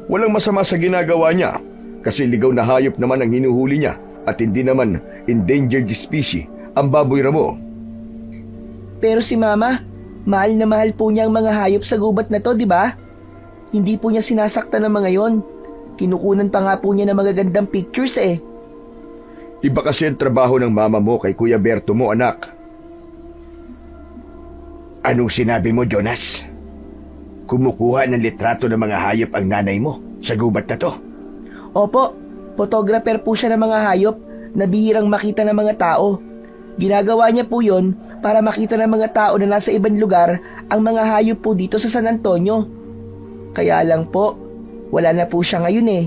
Speaker 4: Walang masama sa ginagawa niya kasi ligaw na hayop naman ang hinuhuli niya at hindi naman endangered species ang baboy ramo.
Speaker 2: Pero si Mama, mahal na mahal po niya ang mga hayop sa gubat na to, di ba? Hindi po niya sinasaktan ng mga yon. Kinukunan pa nga po niya ng magagandang pictures eh.
Speaker 4: Iba kasi ang trabaho ng mama mo kay Kuya Berto mo, anak.
Speaker 5: Anong sinabi mo, Jonas? Kumukuha ng litrato ng mga hayop ang nanay mo sa gubat na to?
Speaker 2: Opo, photographer po siya ng mga hayop na bihirang makita ng mga tao. Ginagawa niya po yon para makita ng mga tao na nasa ibang lugar ang mga hayop po dito sa San Antonio. Kaya lang po, wala na po siya ngayon eh.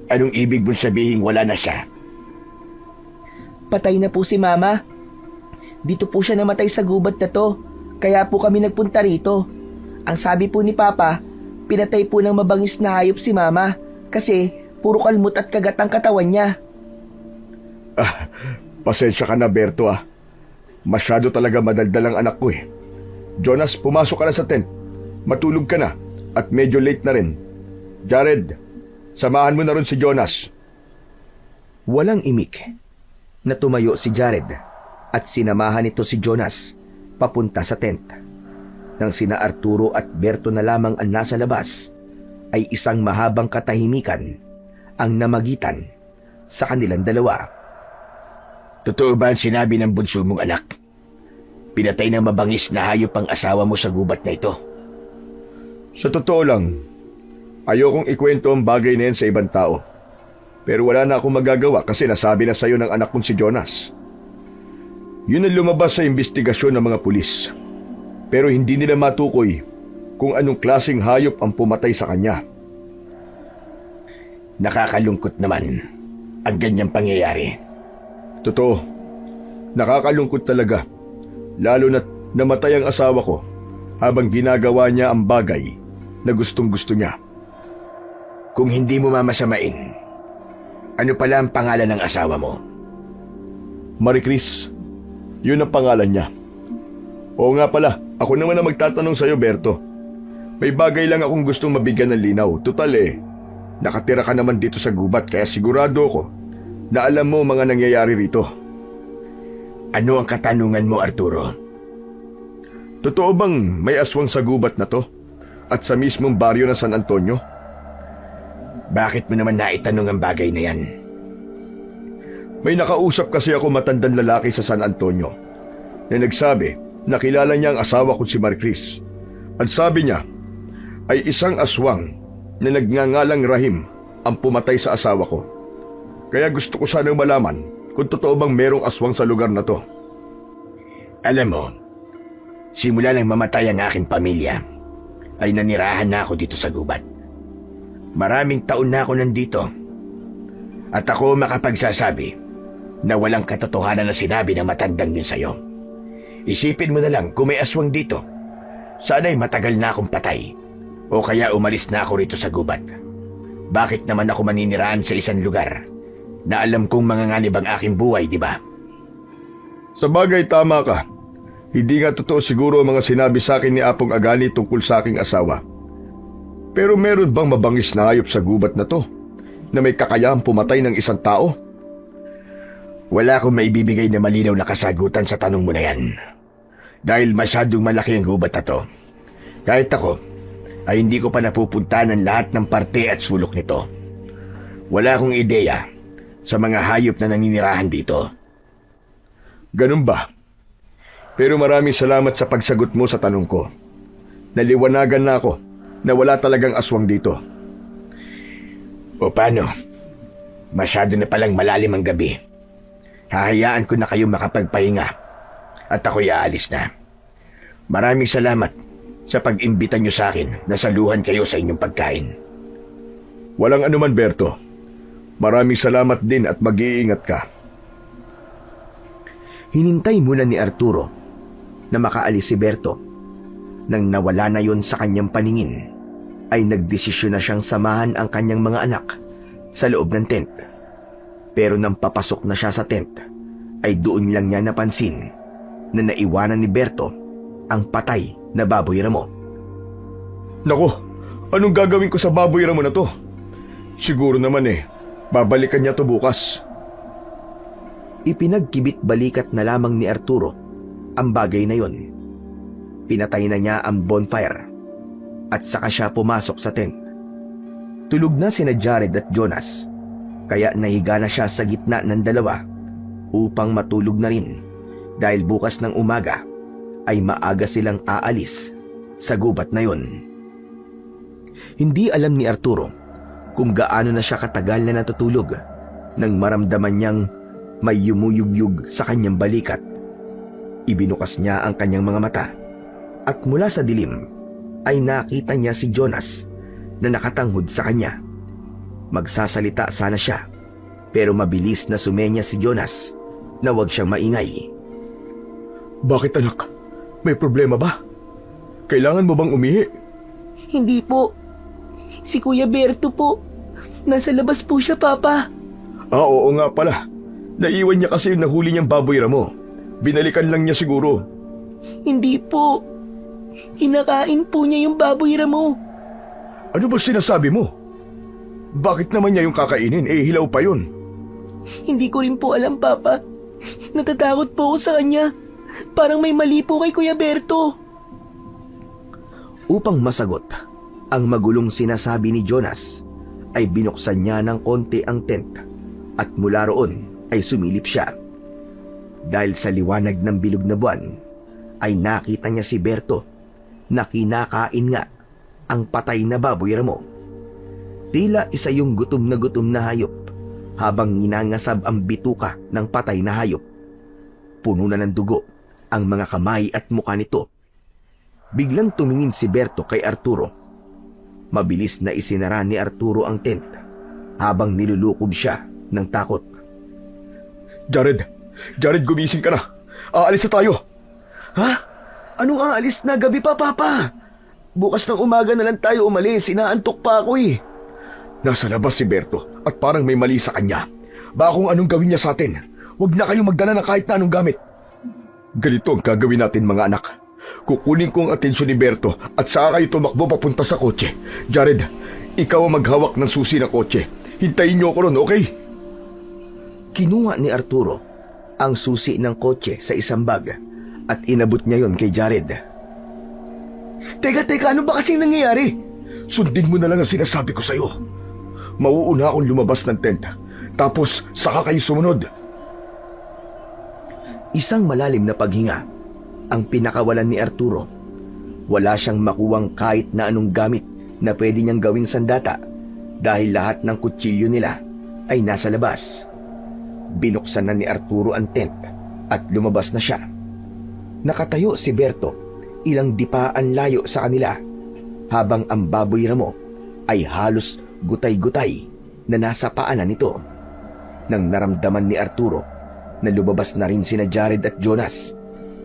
Speaker 5: Anong ibig mong sabihin wala na siya?
Speaker 2: Patay na po si Mama. Dito po siya namatay sa gubat na to, kaya po kami nagpunta rito. Ang sabi po ni Papa, pinatay po ng mabangis na hayop si Mama kasi puro kalmot at kagat ang katawan niya.
Speaker 4: Pasensya ka na, Berto ah. Masyado talaga madaldal ang anak ko eh. Jonas, pumasok ka na sa tent. Matulog ka na at medyo late na rin. Jared, samahan mo na rin si Jonas.
Speaker 1: Walang imik na tumayo si Jared at sinamahan nito si Jonas papunta sa tent. Nang sina Arturo at Berto na lamang ang nasa labas, ay isang mahabang katahimikan ang namagitan sa kanilang dalawa.
Speaker 5: Totoo ba ang sinabi ng bunso mong anak? Pinatay ng mabangis na hayop ang asawa mo sa gubat na ito.
Speaker 4: Sa totoo lang, ayokong ikwento ang bagay na yan sa ibang tao. Pero wala na akong magagawa kasi nasabi na sa'yo ng anak kong si Jonas. Yun ang lumabas sa investigasyon ng mga pulis. Pero hindi nila matukoy kung anong klaseng hayop ang pumatay sa kanya.
Speaker 5: Nakakalungkot naman ang ganyang pangyayari.
Speaker 4: Totoo, nakakalungkot talaga. Lalo na't namatay ang asawa ko habang ginagawa niya ang bagay na gustong-gusto niya.
Speaker 5: Kung hindi mo mamasamain, ano pala ang pangalan ng asawa mo?
Speaker 4: Marie Chris, yun ang pangalan niya. Oo nga pala, ako naman ang magtatanong sa'yo, Berto. May bagay lang akong gustong mabigyan ng linaw. Tutal nakatira ka naman dito sa gubat kaya sigurado ko na alam mo mga nangyayari rito.
Speaker 5: Ano ang katanungan mo, Arturo?
Speaker 4: Totoo bang may aswang sa gubat na to? At sa mismong baryo ng San Antonio?
Speaker 5: Bakit mo naman naitanong ang bagay na yan?
Speaker 4: May nakausap kasi ako matandang lalaki sa San Antonio na nagsabi na kilala niya ang asawa ko si Maricris. At sabi niya ay isang aswang na nagngangalang Rahim ang pumatay sa asawa ko. Kaya gusto ko sanang malaman kung totoo bang merong aswang sa lugar na to.
Speaker 5: Alam mo, simula nang mamatay ang aking pamilya, ay nanirahan na ako dito sa gubat. Maraming taon na ako nandito. At ako makapagsasabi na walang katotohanan na sinabi ng matandang yun sa'yo. Isipin mo na lang kung may aswang dito. Sana'y matagal na akong patay o kaya umalis na ako rito sa gubat. Bakit naman ako maninirahan sa isang lugar na alam kong manganganib ang aking buhay, di ba?
Speaker 4: Sa bagay, tama ka. Hindi nga totoo siguro ang mga sinabi sa akin ni Apong Agani tungkol sa aking asawa. Pero meron bang mabangis na hayop sa gubat na to na may kakayahang pumatay ng isang tao?
Speaker 5: Wala akong maibibigay na malinaw na kasagutan sa tanong mo na yan. Dahil masyadong malaki ang gubat na to. Kahit ako, ay hindi ko pa napupuntahan ang lahat ng parte at sulok nito. Wala akong ideya sa mga hayop na naninirahan dito.
Speaker 4: Ganun ba? Pero maraming salamat sa pagsagot mo sa tanong ko. Naliwanagan na ako na wala talagang aswang dito.
Speaker 5: O paano? Masyado na palang malalim ang gabi. Hahayaan ko na kayo makapagpahinga at ako'y aalis na. Maraming salamat sa pag-imbita niyo sa akin na saluhan kayo sa inyong pagkain.
Speaker 4: Walang anuman, Berto. Maraming salamat din at mag-iingat ka.
Speaker 1: Hinintay muna ni Arturo na makaalis si Berto. Nang nawala na yon sa kanyang paningin, ay nagdesisyon na siyang samahan ang kanyang mga anak sa loob ng tent. Pero nang papasok na siya sa tent, ay doon lang niya napansin na naiwanan ni Berto ang patay na baboy ramo.
Speaker 4: Naku, anong gagawin ko sa baboy ramo na to? Siguro naman babalikan niya to bukas.
Speaker 1: Ipinagkibit-balikat na lamang ni Arturo ang bagay na yon. Pinatay na niya ang bonfire at saka siya pumasok sa tent. Tulog na sina Jared at Jonas, kaya nahiga na siya sa gitna ng dalawa upang matulog na rin dahil bukas ng umaga ay maaga silang aalis sa gubat na yon. Hindi alam ni Arturo kung gaano na siya katagal na natutulog nang maramdaman niyang may yumuyugyug sa kanyang balikat. Ibinukas niya ang kanyang mga mata at mula sa dilim ay nakita niya si Jonas na nakatanghod sa kanya. Magsasalita sana siya pero mabilis na sumenya si Jonas na huwag siyang maingay.
Speaker 4: Bakit anak? May problema ba? Kailangan mo bang umihi?
Speaker 2: Hindi po. Si Kuya Berto po. Nasa labas po siya, Papa.
Speaker 4: Oo nga pala. Naiwan niya kasi yung nahuli niyang baboy ramo. Binalikan lang niya siguro.
Speaker 2: Hindi po. Kinakain po niya yung baboy ramo.
Speaker 4: Ano ba sinasabi mo? Bakit naman niya yung kakainin? Hilaw pa yun.
Speaker 2: Hindi ko rin po alam, Papa. Natatakot po ako sa kanya. Parang may mali po kay Kuya Berto.
Speaker 1: Upang masagot ang magulong sinasabi ni Jonas, ay binuksan niya ng konti ang tent at mula roon ay sumilip siya. Dahil sa liwanag ng bilog na buwan, ay nakita niya si Berto na kinakain nga ang patay na baboy ramo. Tila isa yung gutom na hayop habang ninangasab ang bituka ng patay na hayop. Puno na ng dugo ang mga kamay at mukha nito. Biglang tumingin si Berto kay Arturo. Mabilis na isinara ni Arturo ang tent habang nilulukob siya ng takot.
Speaker 4: Jared! Jared, gumising ka na! Aalis na tayo!
Speaker 3: Ha? Anong aalis na? Gabi pa, Papa. Bukas ng umaga na lang tayo umalis. Inaantok pa ako eh.
Speaker 4: Nasa labas si Berto at parang may mali sa kanya. Baka kung anong gawin niya sa atin. Huwag na kayong magdala ng kahit na anong gamit. Ganito ang gagawin natin, mga anak. Kukunin ko ang atensyon ni Berto at saka kayo tumakbo papunta sa kotse. Jared, ikaw ang maghawak ng susi ng kotse. Hintayin niyo ako ron, okay?
Speaker 1: Kinuha ni Arturo ang susi ng kotse sa isang bag at inabot niya yon kay Jared.
Speaker 3: Teka, ano ba kasing nangyayari?
Speaker 4: Sundin mo na lang ang sinasabi ko sa'yo. Mauuna akong lumabas ng tent. Tapos saka kayo sumunod.
Speaker 1: Isang malalim na paghinga ang pinakawalan ni Arturo. Wala siyang makuwang kahit na anong gamit na pwede niyang gawing sandata dahil lahat ng kutsilyo nila ay nasa labas. Binuksan na ni Arturo ang tent at lumabas na siya. Nakatayo si Berto ilang dipaan layo sa kanila habang ang baboy ramo ay halos gutay-gutay na nasa paanan nito. Nang naramdaman ni Arturo na lumabas na rin sina Jared at Jonas,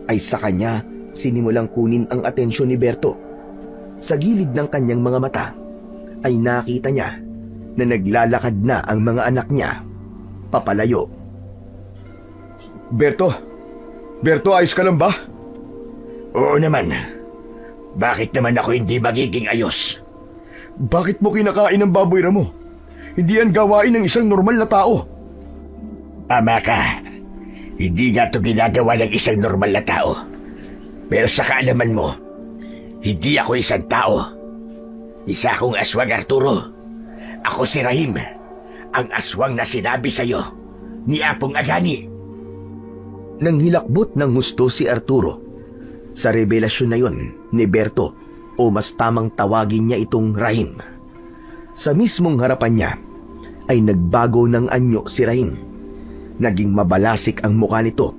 Speaker 1: ay sa kanya sinimulang kunin ang atensyon ni Berto. Sa gilid ng kanyang mga mata ay nakita niya na naglalakad na ang mga anak niya papalayo.
Speaker 4: Berto? Berto, ayos ka lang ba?
Speaker 5: Oo naman. Bakit naman ako hindi magiging ayos?
Speaker 4: Bakit mo kinakain ang baboy ramo? Hindi yan gawain ng isang normal na tao.
Speaker 5: Ama ka. Hindi nga ito ginagawa ng isang normal na tao. Pero sa kaalaman mo, hindi ako isang tao. Isa akong aswang, Arturo. Ako si Rahim, ang aswang na sinabi sa'yo ni Apong Agani.
Speaker 1: Nang hilakbot ng husto si Arturo sa revelasyon na yon ni Berto, o mas tamang tawagin niya itong Rahim. Sa mismong harapan niya ay nagbago ng anyo si Rahim. Naging mabalasik ang mukha nito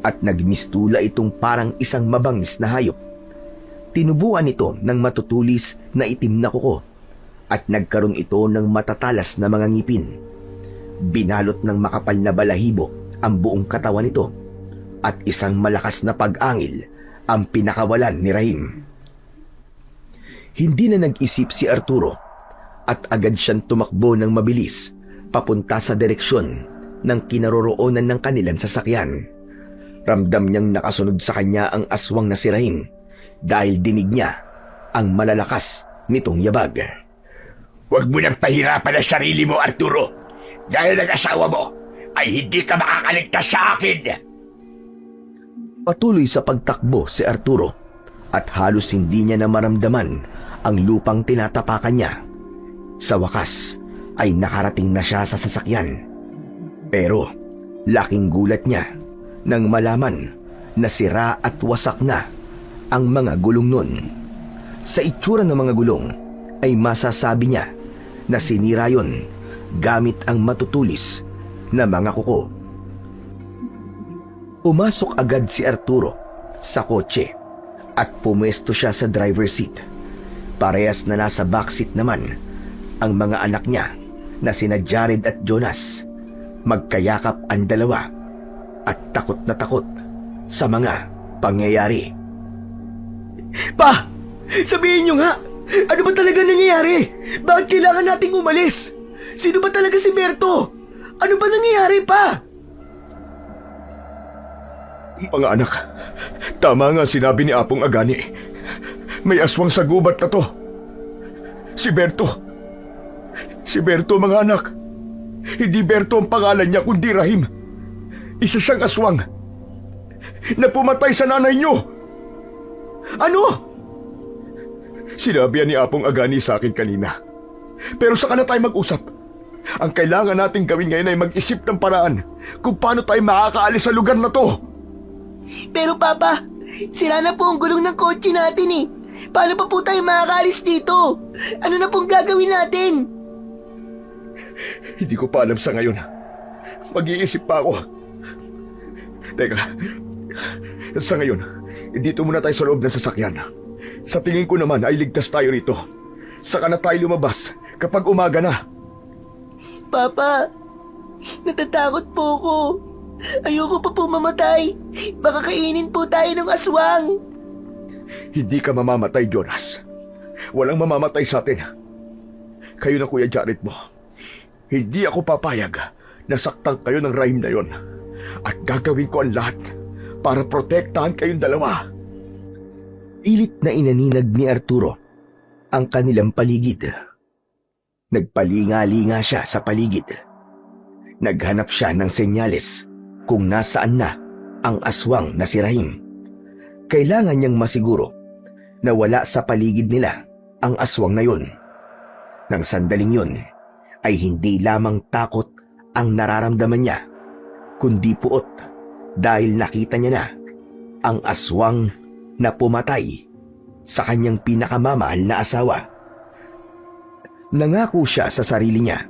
Speaker 1: at nagmistula itong parang isang mabangis na hayop. Tinubuan ito ng matutulis na itim na kuko at nagkaroon ito ng matatalas na mga ngipin. Binalot ng makapal na balahibo ang buong katawan nito at isang malakas na pag-angil ang pinakawalan ni Rahim. Hindi na nag-isip si Arturo at agad siyang tumakbo ng mabilis papunta sa direksyon ng kinaroroonan ng kanilang sasakyan. Ramdam niyang nakasunod sa kanya ang aswang na si Rahim dahil dinig niya ang malalakas nitong yabag.
Speaker 5: Huwag mo nang pahirapan ang sarili mo, Arturo. Dahil ang asawa mo ay hindi ka makakaligtas sa akin.
Speaker 1: Patuloy sa pagtakbo si Arturo at halos hindi niya na maramdaman ang lupang tinatapakan niya. Sa wakas ay nakarating na siya sa sasakyan. Pero laking gulat niya nang malaman na sira at wasak na ang mga gulong nun. Sa itsura ng mga gulong ay masasabi niya na sinira yon gamit ang matutulis na mga kuko. Umasok agad si Arturo sa kotse at pumwesto siya sa driver seat. Parehas na nasa backseat naman ang mga anak niya na sina Jared at Jonas. Magkayakap ang dalawa at takot na takot sa mga pangyayari.
Speaker 3: Pa! Sabihin niyo nga, ano ba talaga nangyayari? Bakit kailangan nating umalis? Sino ba talaga si Berto? Ano ba nangyayari pa?
Speaker 4: Mga anak, tama nga sinabi ni Apong Agani. May aswang sa gubat na to. Si Berto. Si Berto, mga anak. Hindi Berto ang pangalan niya, kundi Rahim. Isa siyang aswang na pumatay sa nanay niyo.
Speaker 3: Ano?
Speaker 4: Sinabi yan ni Apong Agani sa akin kanina. Pero saka na tayo mag-usap. Ang kailangan nating gawin ngayon ay mag-isip ng paraan kung paano tayo makakaalis sa lugar na to.
Speaker 2: Pero Papa, sira na po ang gulong ng kotse natin eh. Paano pa po tayo makakaalis dito? Ano na pong gagawin natin?
Speaker 4: Hindi ko pa alam sa ngayon. Mag-iisip pa ako. Teka, sa ngayon, dito muna tayo sa loob ng sasakyan. Sa tingin ko naman ay ligtas tayo rito. Saka na tayo lumabas kapag umaga na.
Speaker 2: Papa, natatakot po ko. Ayoko pa po mamatay. Baka kainin po tayo ng aswang.
Speaker 4: Hindi ka mamamatay, Jonas. Walang mamamatay sa atin. Kayo na Kuya Jared mo. Hindi ako papayag na saktan kayo ng Rahim na yon. At gagawin ko ang lahat para protektahan kayong dalawa.
Speaker 1: Pilit na inaninag ni Arturo ang kanilang paligid. Nagpalinga-linga siya sa paligid. Naghanap siya ng senyales kung nasaan na ang aswang na si Rahim. Kailangan niyang masiguro na wala sa paligid nila ang aswang na yun. Nang sandaling yun ay hindi lamang takot ang nararamdaman niya, kundi puot dahil nakita niya na ang aswang na pumatay sa kanyang pinakamamahal na asawa. Nangako siya sa sarili niya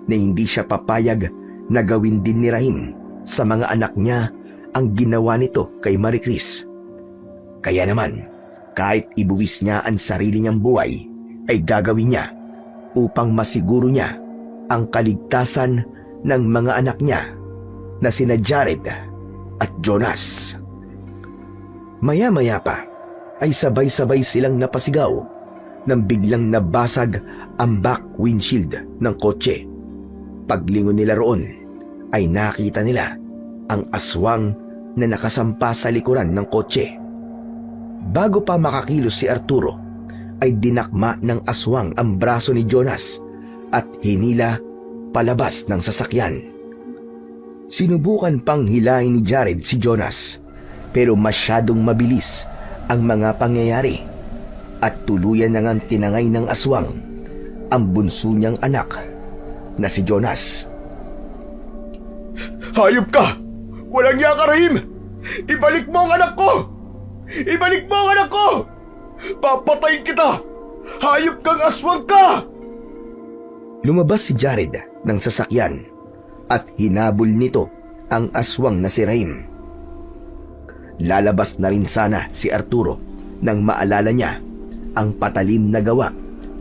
Speaker 1: na hindi siya papayag na gawin din ni Rahim sa mga anak niya ang ginawa nito kay Marie Chris. Kaya naman, kahit ibuwis niya ang sarili niyang buhay, ay gagawin niya upang masiguro niya ang kaligtasan ng mga anak niya na sina Jared at Jonas. Maya-maya pa ay sabay-sabay silang napasigaw nang biglang nabasag ang back windshield ng kotse. Paglingon nila roon ay nakita nila ang aswang na nakasampa sa likuran ng kotse. Bago pa makakilos si Arturo ay dinakma ng aswang ang braso ni Jonas at hinila palabas ng sasakyan. Sinubukan pang hilahin ni Jared si Jonas pero masyadong mabilis ang mga pangyayari at tuluyan na ngang tinangay ng aswang ang bunso niyang anak na si Jonas.
Speaker 4: Hayop ka! Walang iya ka, Rahim! Ibalik mo ang anak ko! Ibalik mo ang anak ko! Papatayin kita! Hayop kang aswang ka!
Speaker 1: Lumabas si Jared ng sasakyan at hinabol nito ang aswang na si Rahim. Lalabas na rin sana si Arturo nang maalala niya ang patalim na gawa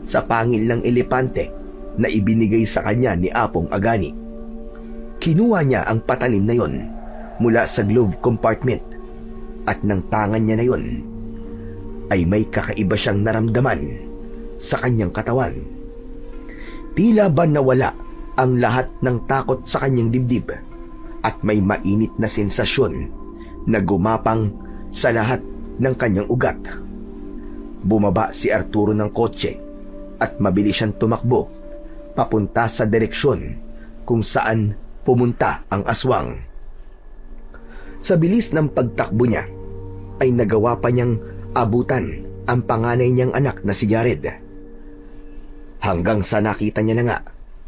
Speaker 1: sa pangil ng elepante na ibinigay sa kanya ni Apong Agani. Kinuha niya ang patalim na yon mula sa glove compartment at ng tangan niya na yon ay may kakaiba siyang naramdaman sa kanyang katawan. Tila ba nawala ang lahat ng takot sa kanyang dibdib at may mainit na sensasyon na gumapang sa lahat ng kanyang ugat. Bumaba si Arturo ng kotse at mabilis siyang tumakbo papunta sa direksyon kung saan pumunta ang aswang. Sa bilis ng pagtakbo niya ay nagawa pa niyang abutan ang panganay niyang anak na si Jared. Hanggang sa nakita niya na nga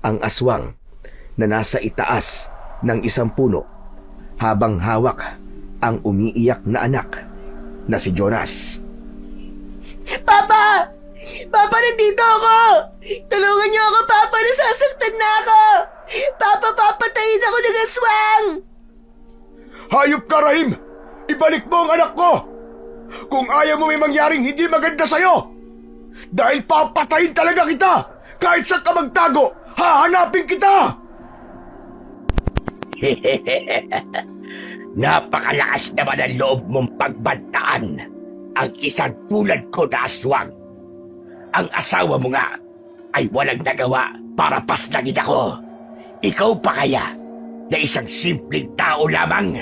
Speaker 1: ang aswang na nasa itaas ng isang puno habang hawak ang umiiyak na anak na si Jonas.
Speaker 2: Papa! Papa, nandito ako! Tulungan niyo ako, Papa! Nasasaktan na ako! Papa, papatayin ako ng aswang!
Speaker 4: Hayop ka, Rahim! Ibalik mo ang anak ko! Kung ayaw mo may mangyaring hindi maganda sa'yo! Dahil papatayin talaga kita! Kahit saan ka magtago, hahanapin kita!
Speaker 5: Napakalakas naman ang loob mong pagbantaan. ang isang tulad ko na aswang. Ang asawa mo nga ay walang nagawa para pasnagin ako. Ikaw pa kaya na isang simpleng tao lamang?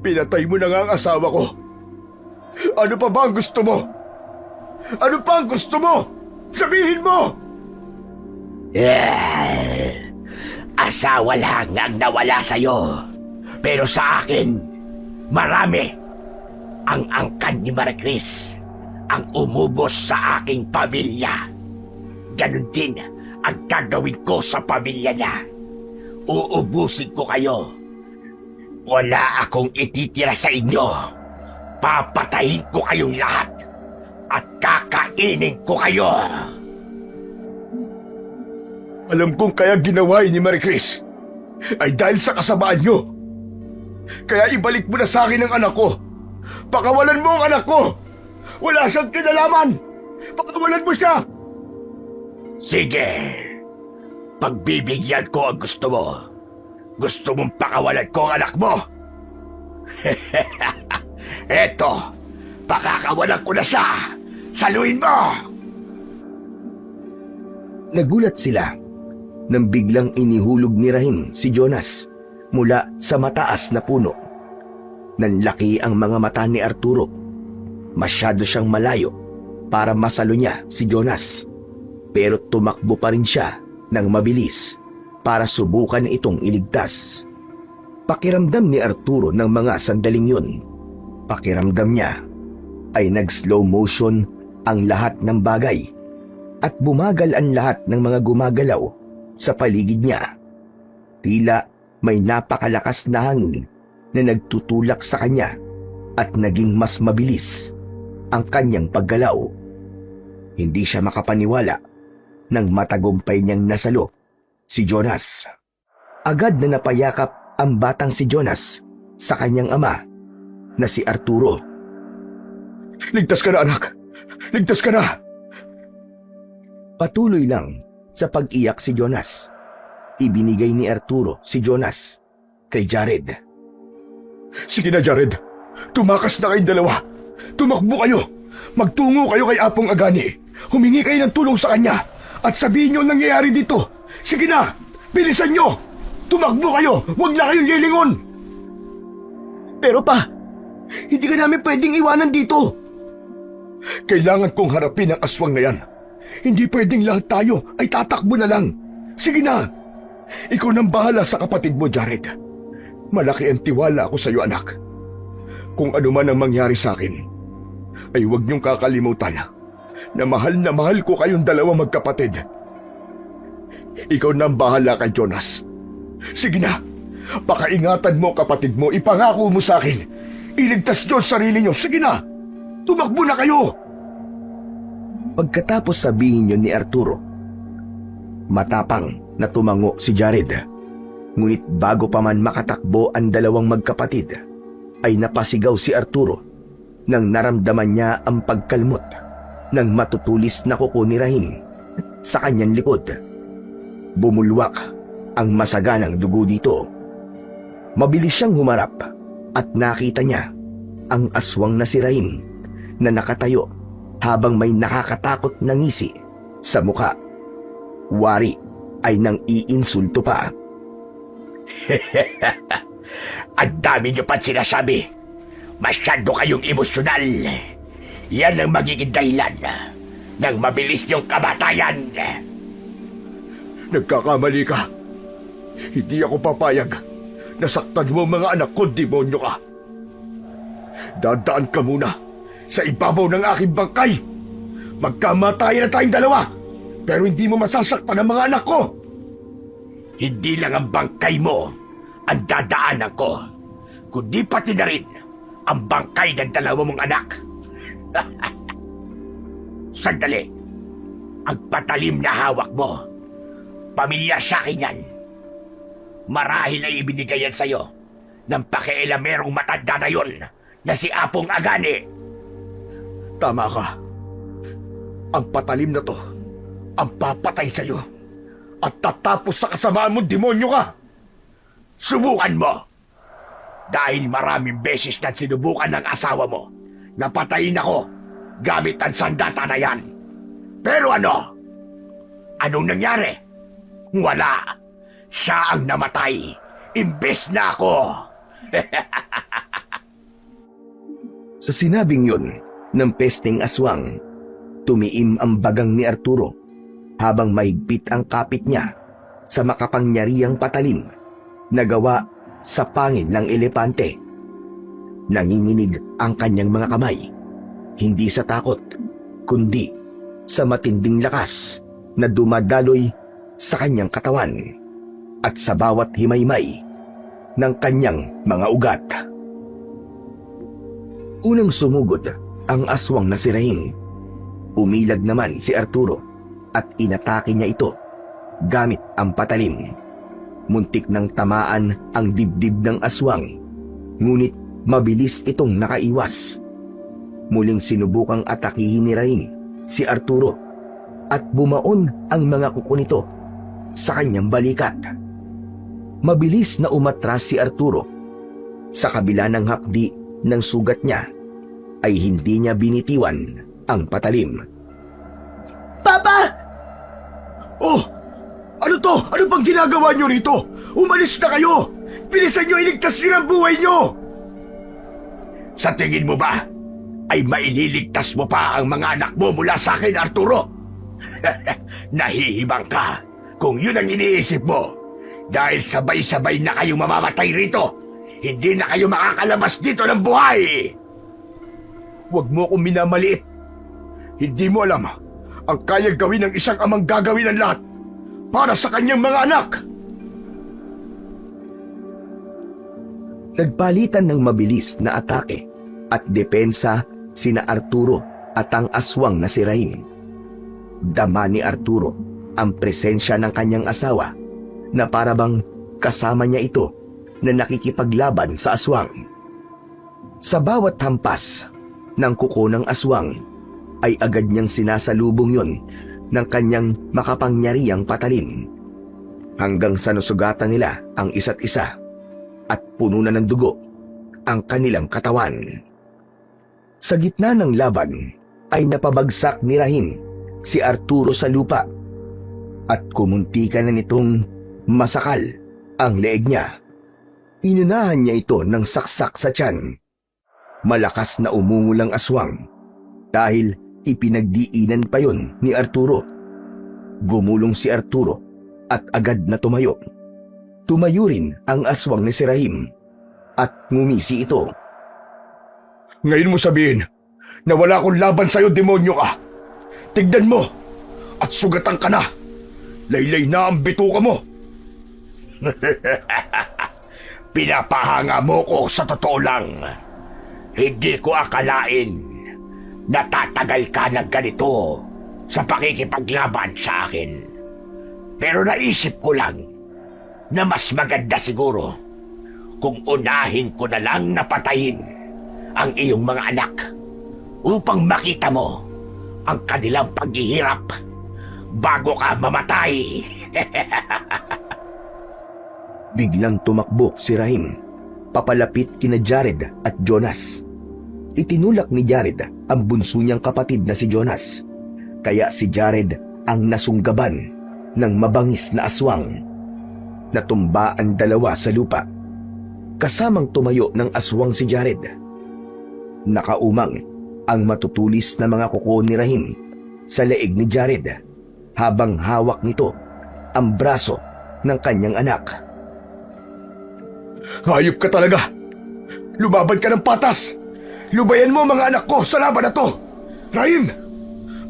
Speaker 4: Pinatay mo na nga ang asawa ko. Ano pa ba ang gusto mo? Ano pa ang gusto mo? Sabihin mo!
Speaker 5: Asawa lang ang nawala sa'yo. Pero sa akin, marami. Ang angkan ni Maricris ang umubos sa aking pamilya. Ganon din ang gagawin ko sa pamilya niya. Uubusin ko kayo. Wala akong ititira sa inyo. Papatayin ko kayong lahat at kakainin ko kayo.
Speaker 4: Alam kong kaya ginawa ni Maricris ay dahil sa kasamaan nyo. Kaya ibalik mo na sa akin ang anak ko. Pakawalan mo ang anak ko. Wala siyang kinalaman. Pakawalan mo siya.
Speaker 5: Sige. Pagbibigyan ko ang gusto mo. Gusto mong pakawalan ko ang anak mo? Eto, pakakawalan ko na siya. Saluhin mo!
Speaker 1: Nagulat sila nang biglang inihulog ni Rahim si Jonas mula sa mataas na puno. Nanlaki ang mga mata ni Arturo. Masyado siyang malayo para masalo niya si Jonas. Pero tumakbo pa rin siya ng mabilis para subukan itong iligtas. Pakiramdam ni Arturo ng mga sandaling yun. Pakiramdam niya ay nag-slow motion ang lahat ng bagay at bumagal ang lahat ng mga gumagalaw sa paligid niya. Tila may napakalakas na hangin na nagtutulak sa kanya at naging mas mabilis ang kanyang paggalaw. Hindi siya makapaniwala nang matagumpay niyang nasalo si Jonas. Agad na napayakap ang batang si Jonas sa kanyang ama na si Arturo.
Speaker 4: Ligtas ka na, anak. Ligtas ka na.
Speaker 1: Patuloy lang sa pag-iyak si Jonas. Ibinigay ni Arturo si Jonas kay Jared.
Speaker 4: Sige na, Jared. Tumakas na kayong dalawa. Tumakbo kayo. Magtungo kayo kay Apong Agani. Humingi kayo ng tulong sa kanya. At sabihin nyo ang nangyayari dito. Sige na. Bilisan nyo. Tumakbo kayo. Huwag na kayong lilingon.
Speaker 3: Pero pa, hindi ka namin pwedeng iwanan dito.
Speaker 4: Kailangan kong harapin ang aswang na yan. Hindi pwedeng lahat tayo ay tatakbo na lang. Sige na. Ikaw nang bahala sa kapatid mo, Jared. Malaki ang tiwala ko sa iyo, anak. Kung ano man ang mangyari sa akin, ay huwag niyong kakalimutan na mahal ko kayong dalawa magkapatid. Ikaw nang bahala kay Jonas. Sige na. Pakaingatan mo kapatid mo. Ipangako mo sa akin. Iligtas niyo ang sarili niyo. Sige na. Tumakbo na kayo.
Speaker 1: Pagkatapos sabihin yun ni Arturo, matapang na tumango si Jared. Ngunit bago pa man makatakbo ang dalawang magkapatid, ay napasigaw si Arturo nang naramdaman niya ang pagkalmot ng matutulis na kuko ni Rahim sa kanyang likod. Bumulwak ang masaganang dugo dito. Mabilis siyang humarap at nakita niya ang aswang na si Rahim na nakatayo habang may nakakatakot na ngisi sa muka. Wari ay nang iinsulto pa.
Speaker 5: Ang dami niyo pa't sinasabi. Masyado kayong emosyonal. Yan ang magiging dahilan ng mabilis niyong kamatayan.
Speaker 4: Nagkakamali ka. Hindi ako papayag. Nasaktan mo ang mga anak ko, demonyo ka. Dadaan ka muna sa ibabaw ng aking bangkay. Magkamatayan na tayong dalawa. Pero hindi mo masasaktan ang mga anak ko.
Speaker 5: Hindi lang ang bangkay mo ang dadaanan ko, kundi pati na rin ang bangkay ng dalawa mong anak. Sandali. Ang patalim na hawak mo, pamilya sa akin yan. Marahil ay ibinigay yan sa'yo ng pakialamerong matanda na yon na si Apong Agani.
Speaker 4: Tama ka. Ang patalim na to ang papatay sa'yo at tatapos sa kasamaan mong demonyo ka.
Speaker 5: Subukan mo. Dahil maraming beses na sinubukan ng asawa mo, napatayin ako gamit ang sandata na yan. Pero ano? Anong nangyari? Wala. Siya ang namatay. Imbes na ako.
Speaker 1: Sa sinabing yun ng pesteng aswang, tumiim ang bagang ni Arturo habang mahigpit ang kapit niya sa makapangyarihang patalim na gawa sa pangil ng elepante. Nanginginig ang kanyang mga kamay, hindi sa takot, kundi sa matinding lakas na dumadaloy sa kanyang katawan at sa bawat himaymay ng kanyang mga ugat. Unang sumugod ang aswang na si Rahim. Umilag naman si Arturo at inatake niya ito gamit ang patalim. Muntik nang tamaan ang dibdib ng aswang, ngunit mabilis itong nakaiwas. Muling sinubukang atakihin ni Rahim si Arturo at bumaon ang mga kuko nito sa kanyang balikat. Mabilis na umatras si Arturo. Sa kabila ng hapdi ng sugat niya, ay hindi niya binitiwan ang patalim.
Speaker 2: Papa!
Speaker 3: Oh! Ano to? Ano bang ginagawa nyo rito? Umalis na kayo! Bilisan nyo, iligtas nyo ang buhay nyo!
Speaker 5: Sa tingin mo ba ay maililigtas mo pa ang mga anak mo mula sa akin, Arturo? Nahihibang ka kung yun ang iniisip mo. Dahil sabay-sabay na kayong mamamatay rito, hindi na kayo makakalabas dito ng buhay!
Speaker 3: Huwag mo akong minamaliit. Hindi mo alam ang kaya gawin ng isang amang gagawin ng lahat para sa kanyang mga anak.
Speaker 1: Nagpalitan ng mabilis na atake at depensa sina Arturo at ang aswang na si Rahim. Dama ni Arturo ang presensya ng kanyang asawa na parabang kasama niya ito na nakikipaglaban sa aswang. Sa bawat hampas ng kuko ng aswang ay agad niyang sinasalubong yon ng kanyang makapangyarihang patalim hanggang sa nasugatan nila ang isa't isa at puno na ng dugo ang kanilang katawan. Sa gitna ng laban ay napabagsak ni Rahim si Arturo sa lupa at kumuntikan na nitong masakal ang leeg niya. Inunahan niya ito ng saksak sa tiyan. Malakas na umungol ang aswang dahil ipinagdiinan pa yon ni Arturo. Gumulong si Arturo at agad na tumayo. Tumayo rin ang aswang ni si Rahim at ngumisi ito.
Speaker 3: Ngayon mo sabihin na wala akong laban sa'yo, demonyo ka. Tignan mo at sugatan ka na. Laylay na ang bituka mo.
Speaker 5: Pinapahanga mo ko sa totoo lang. Hindi ko akalain na tatagal ka ng ganito sa pakikipaglaban sa akin. Pero naisip ko lang na mas maganda siguro kung unahin ko na lang napatayin ang iyong mga anak upang makita mo ang kanilang paghihirap bago ka mamatay.
Speaker 1: Biglang tumakbo si Rahim papalapit kina Jared at Jonas. Itinulak ni Jared ang bunso niyang kapatid na si Jonas, kaya si Jared ang nasunggaban ng mabangis na aswang. Natumba ang dalawa sa lupa. Kasamang tumayo ng aswang si Jared. Nakaumang ang matutulis na mga kuko ni Rahim sa leeg ni Jared habang hawak nito ang braso ng kanyang anak.
Speaker 3: Hayop ka talaga. Lumaban ka ng patas. Lubayan mo mga anak ko sa laban na to. Rahim,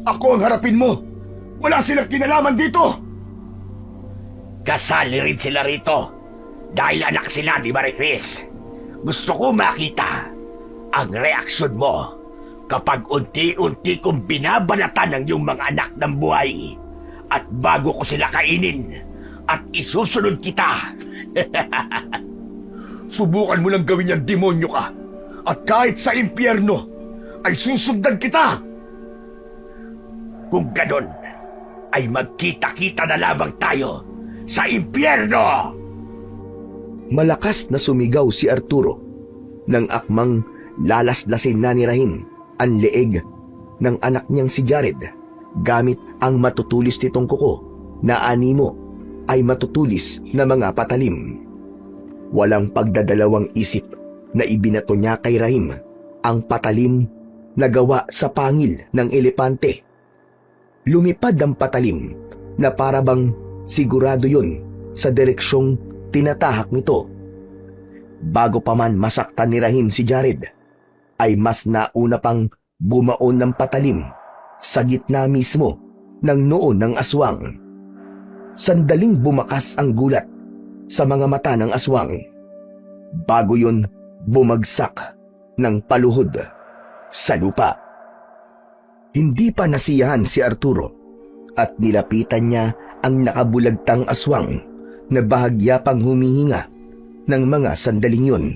Speaker 3: ako ang harapin mo. Wala silang kinalaman dito.
Speaker 5: Kasali rin sila rito dahil anak sila ni Marie Chris. Gusto ko makita ang reaksyon mo kapag unti-unti kong binabalatan ng iyong mga anak ng buhay at bago ko sila kainin at isusunod kita.
Speaker 3: Subukan mo lang gawin yan, demonyo ka. At kahit sa impyerno, ay susundan kita.
Speaker 5: Kung ganon, ay magkita-kita na lamang tayo sa impyerno.
Speaker 1: Malakas na sumigaw si Arturo Nang akmang lalaslasin na ni Rahim ang leeg ng anak niyang si Jared gamit ang matutulis nitong kuko na animo ay matutulis na mga patalim. Walang pagdadalawang isip na ibinato niya kay Rahim ang patalim na gawa sa pangil ng elepante. Lumipad ang patalim na parabang sigurado yun sa direksyong tinatahak nito. Bago pa man masaktan ni Rahim si Jared, ay mas nauna pang bumaon ng patalim sa gitna mismo ng noo ng aswang. Sandaling bumakas ang gulat sa mga mata ng aswang. Bago yun bumagsak ng paluhod sa lupa. Hindi pa nasiyahan si Arturo at nilapitan niya ang nakabulagtang aswang na bahagya pang humihinga ng mga sandaling yun.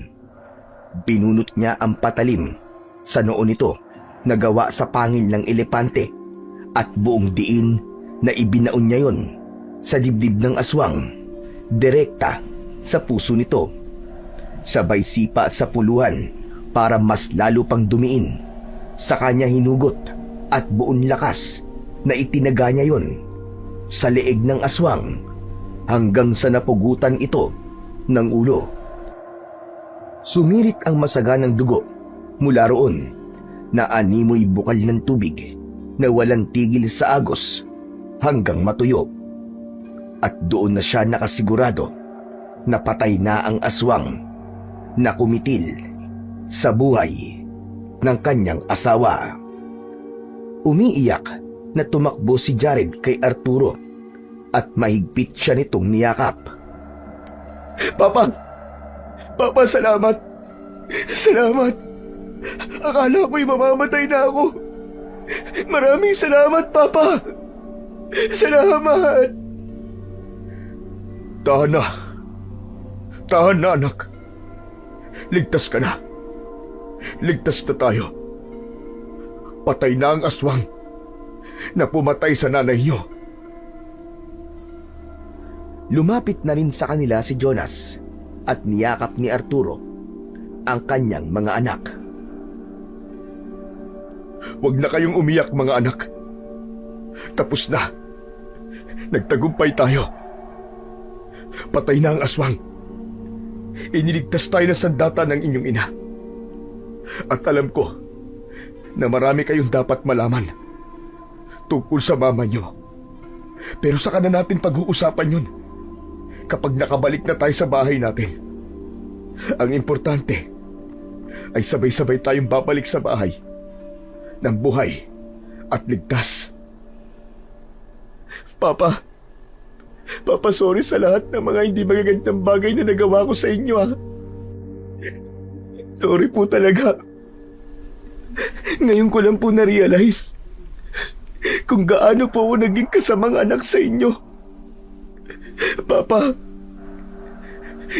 Speaker 1: Binunot niya ang patalim sa noo nito na gawa sa pangil ng elepante at buong diin na ibinaon niya yon sa dibdib ng aswang, direkta sa puso nito. Sabay sipa at sapuluhan para mas lalo pang dumiin. Sa kanya hinugot at buong lakas na itinaga niya yon sa leeg ng aswang hanggang sa napugutan ito ng ulo. Sumirit ang masaganang dugo mula roon na animoy bukal ng tubig na walang tigil sa agos hanggang matuyo. At doon na siya nakasigurado na patay na ang aswang na kumitil sa buhay ng kanyang asawa. Umiiyak na tumakbo si Jared kay Arturo at mahigpit siya nitong niyakap.
Speaker 3: Papa! Papa, salamat! Salamat! Akala ko'y mamamatay na ako. Maraming salamat, Papa! Salamat!
Speaker 4: Tahan na. Tahan na, anak. Ligtas ka na. Ligtas na tayo. Patay na ang aswang na pumatay sa nanay niyo.
Speaker 1: Lumapit na rin sa kanila si Jonas at niyakap ni Arturo ang kanyang mga anak.
Speaker 4: Huwag na kayong umiyak, mga anak. Tapos na. Nagtagumpay tayo. Patay na ang aswang. Iniligtas tayo ng sandata ng inyong ina. At alam ko na marami kayong dapat malaman tungkol sa mama nyo. Pero saka na natin pag-uusapan yun kapag nakabalik na tayo sa bahay natin. Ang importante ay sabay-sabay tayong babalik sa bahay ng buhay at ligtas.
Speaker 3: Papa! Papa, sorry sa lahat ng mga hindi magagandang bagay na nagawa ko sa inyo, ha? Sorry po talaga. Ngayon ko lang po na-realize kung gaano po ako naging kasamang anak sa inyo. Papa,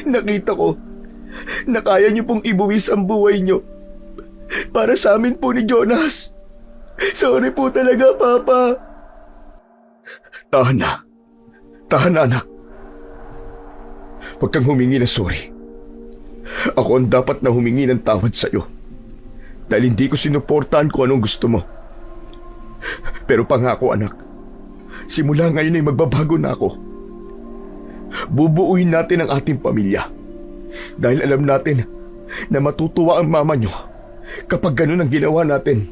Speaker 3: nakita ko na kaya niyo pong ibuwis ang buhay niyo para sa amin po ni Jonas. Sorry po talaga, Papa.
Speaker 4: Tahan na. Tahan na, anak. Huwag kang humingi ng sorry. Ako ang dapat na humingi ng tawad sa iyo dahil hindi ko sinuportahan kung anong gusto mo. Pero pangako, anak, simula ngayon ay magbabago na ako. Bubuuin natin ang ating pamilya dahil alam natin na matutuwa ang mama nyo kapag ganun ang ginawa natin.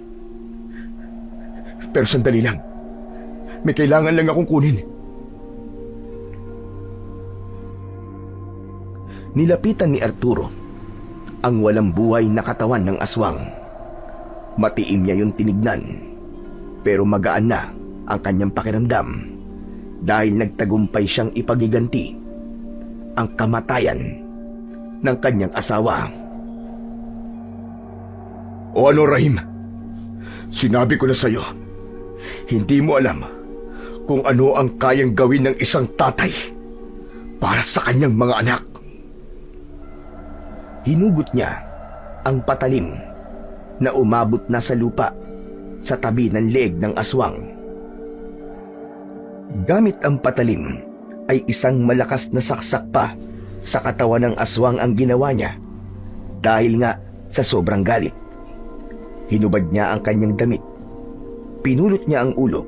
Speaker 4: Pero sandali lang. May kailangan lang akong kunin.
Speaker 1: Nilapitan ni Arturo ang walang buhay na katawan ng aswang. Matiim niya yung tinignan, pero magaan na ang kanyang pakiramdam dahil nagtagumpay siyang ipagiganti ang kamatayan ng kanyang asawa.
Speaker 4: O ano, Rahim? Sinabi ko na sa iyo, hindi mo alam kung ano ang kayang gawin ng isang tatay para sa kanyang mga anak.
Speaker 1: Hinugot niya ang patalim na umabot na sa lupa sa tabi ng leeg ng aswang. Gamit ang patalim ay isang malakas na saksak pa sa katawan ng aswang ang ginawa niya dahil nga Sa sobrang galit, hinubad niya ang kanyang damit, pinulot niya ang ulo,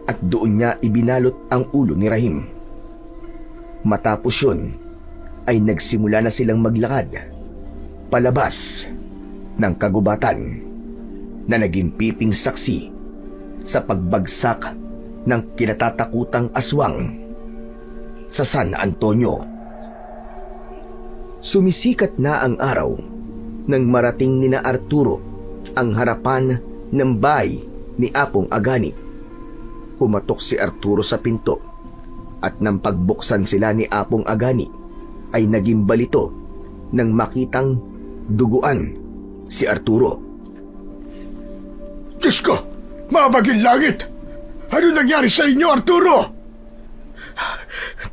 Speaker 1: at doon niya ibinalot ang ulo ni Rahim. Matapos yun, ay nagsimula na silang maglakad palabas ng kagubatan na naging piping saksi sa pagbagsak ng kinatatakutang aswang sa San Antonio. Sumisikat na ang araw nang marating nina Arturo ang harapan ng bahay ni Apong Agani. Pumatok si Arturo sa pinto at nang pagbuksan sila ni Apong Agani ay naging balito nang makitang duguan si Arturo.
Speaker 4: Diyos ko! Mabaging langit! Ano nangyari sa inyo, Arturo?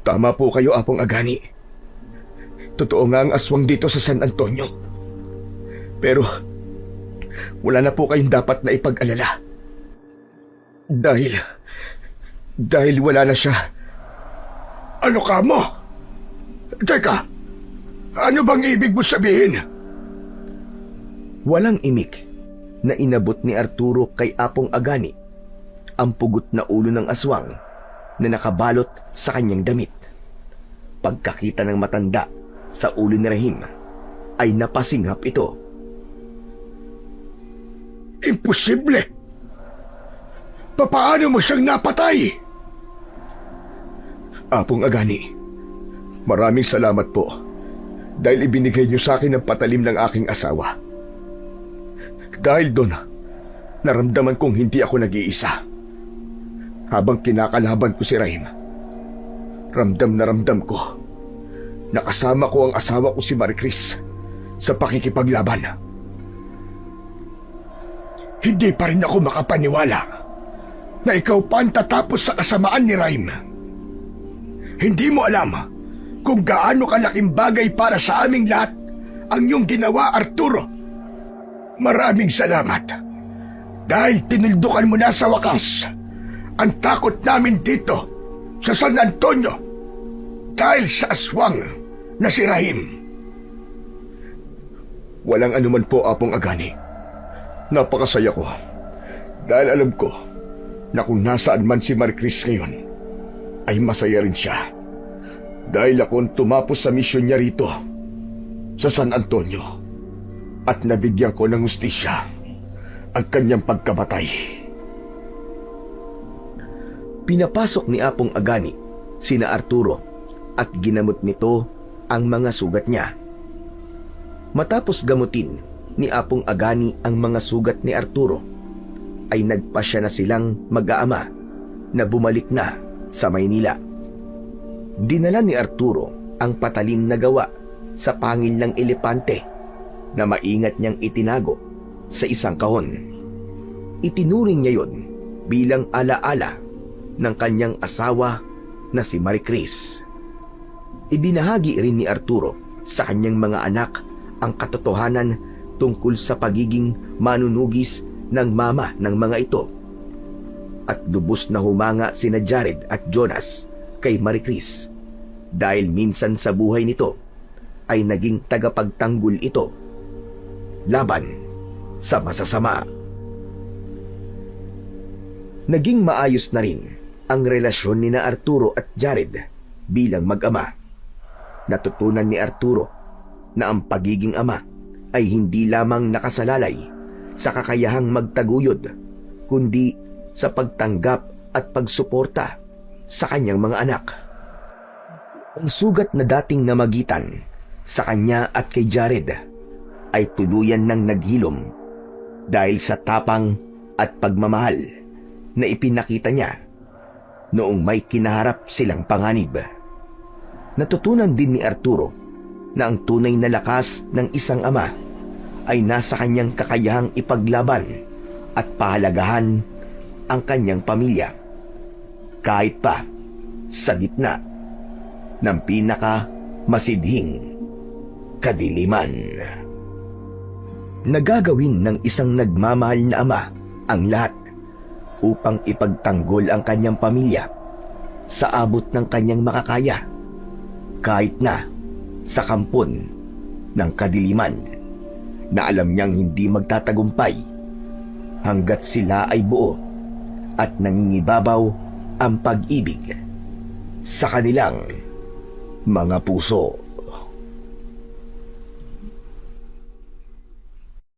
Speaker 1: Tama po kayo, Apong Agani. Totoo nga ang aswang dito sa San Antonio. Pero wala na po kayong dapat na ipag-alala. Dahil wala na siya.
Speaker 4: Ano ka mo? Teka, ano bang ibig mo sabihin?
Speaker 1: Walang imik na inabot ni Arturo kay Apong Agani ang pugot na ulo ng aswang na nakabalot sa kanyang damit. Pagkakita ng matanda sa ulo ni Rahim, ay napasinghap ito.
Speaker 4: Imposible! Papaano mo siyang napatay?
Speaker 1: Apong Agani, maraming salamat po dahil ibinigay niyo sa akin ang patalim ng aking asawa. Dahil doon, naramdaman kong hindi ako nag-iisa. Habang kinakalaban ko si Rahim, ramdam na ramdam ko na kasama ko ang asawa ko si Maricris sa pakikipaglaban.
Speaker 4: Hindi pa rin ako makapaniwala na ikaw pa ang tatapos sa kasamaan ni Rahim. Hindi mo alam kung gaano kalaking bagay para sa aming lahat ang iyong ginawa, Arturo. Maraming salamat dahil tinuldukan mo na sa wakas ang takot namin dito sa San Antonio dahil sa aswang na si Rahim.
Speaker 1: Walang anuman po, Apong Agani. Napakasaya ko dahil alam ko na kung nasaan man si Maricris ngayon ay masaya rin siya dahil ako ang tumapos sa misyon niya rito sa San Antonio at nabigyan ko ng hustisya ang kanyang pagkamatay. Pinapasok ni Apong Agani sina Arturo at ginamot nito ang mga sugat niya. Matapos gamutin ni Apong Agani ang mga sugat ni Arturo, ay nagpasya na silang mag-aama na bumalik na sa Maynila. Dinala ni Arturo ang patalim na gawa sa pangil ng elepante na maingat niyang itinago sa isang kahon. Itinuring niya yon bilang alaala ng kanyang asawa na si Maricris. Ibinahagi rin ni Arturo sa kanyang mga anak ang katotohanan tungkol sa pagiging manunugis ng mama ng mga ito. At lubos na humanga sina Jared at Jonas kay Maricris dahil minsan sa buhay nito ay naging tagapagtanggol ito laban sa masasama. Naging maayos na rin ang relasyon ni na Arturo at Jared bilang mag-ama. Natutunan ni Arturo na ang pagiging ama ay hindi lamang nakasalalay sa kakayahang magtaguyod, kundi sa pagtanggap at pagsuporta sa kanyang mga anak. Ang sugat na dating namagitan sa kanya at kay Jared ay tuluyan ng naghilom dahil sa tapang at pagmamahal na ipinakita niya noong may kinaharap silang panganib. Natutunan din ni Arturo na ang tunay na lakas ng isang ama ay nasa kanyang kakayahang ipaglaban at pahalagahan ang kanyang pamilya, kahit pa sa gitna ng pinaka-masidhing kadiliman. Nagagawin ng isang nagmamahal na ama ang lahat upang ipagtanggol ang kanyang pamilya sa abot ng kanyang makakaya, kahit na sa kampon ng kadiliman. na alam niyang hindi magtatagumpay hanggat sila ay buo at nangingibabaw ang pag-ibig sa kanilang mga puso.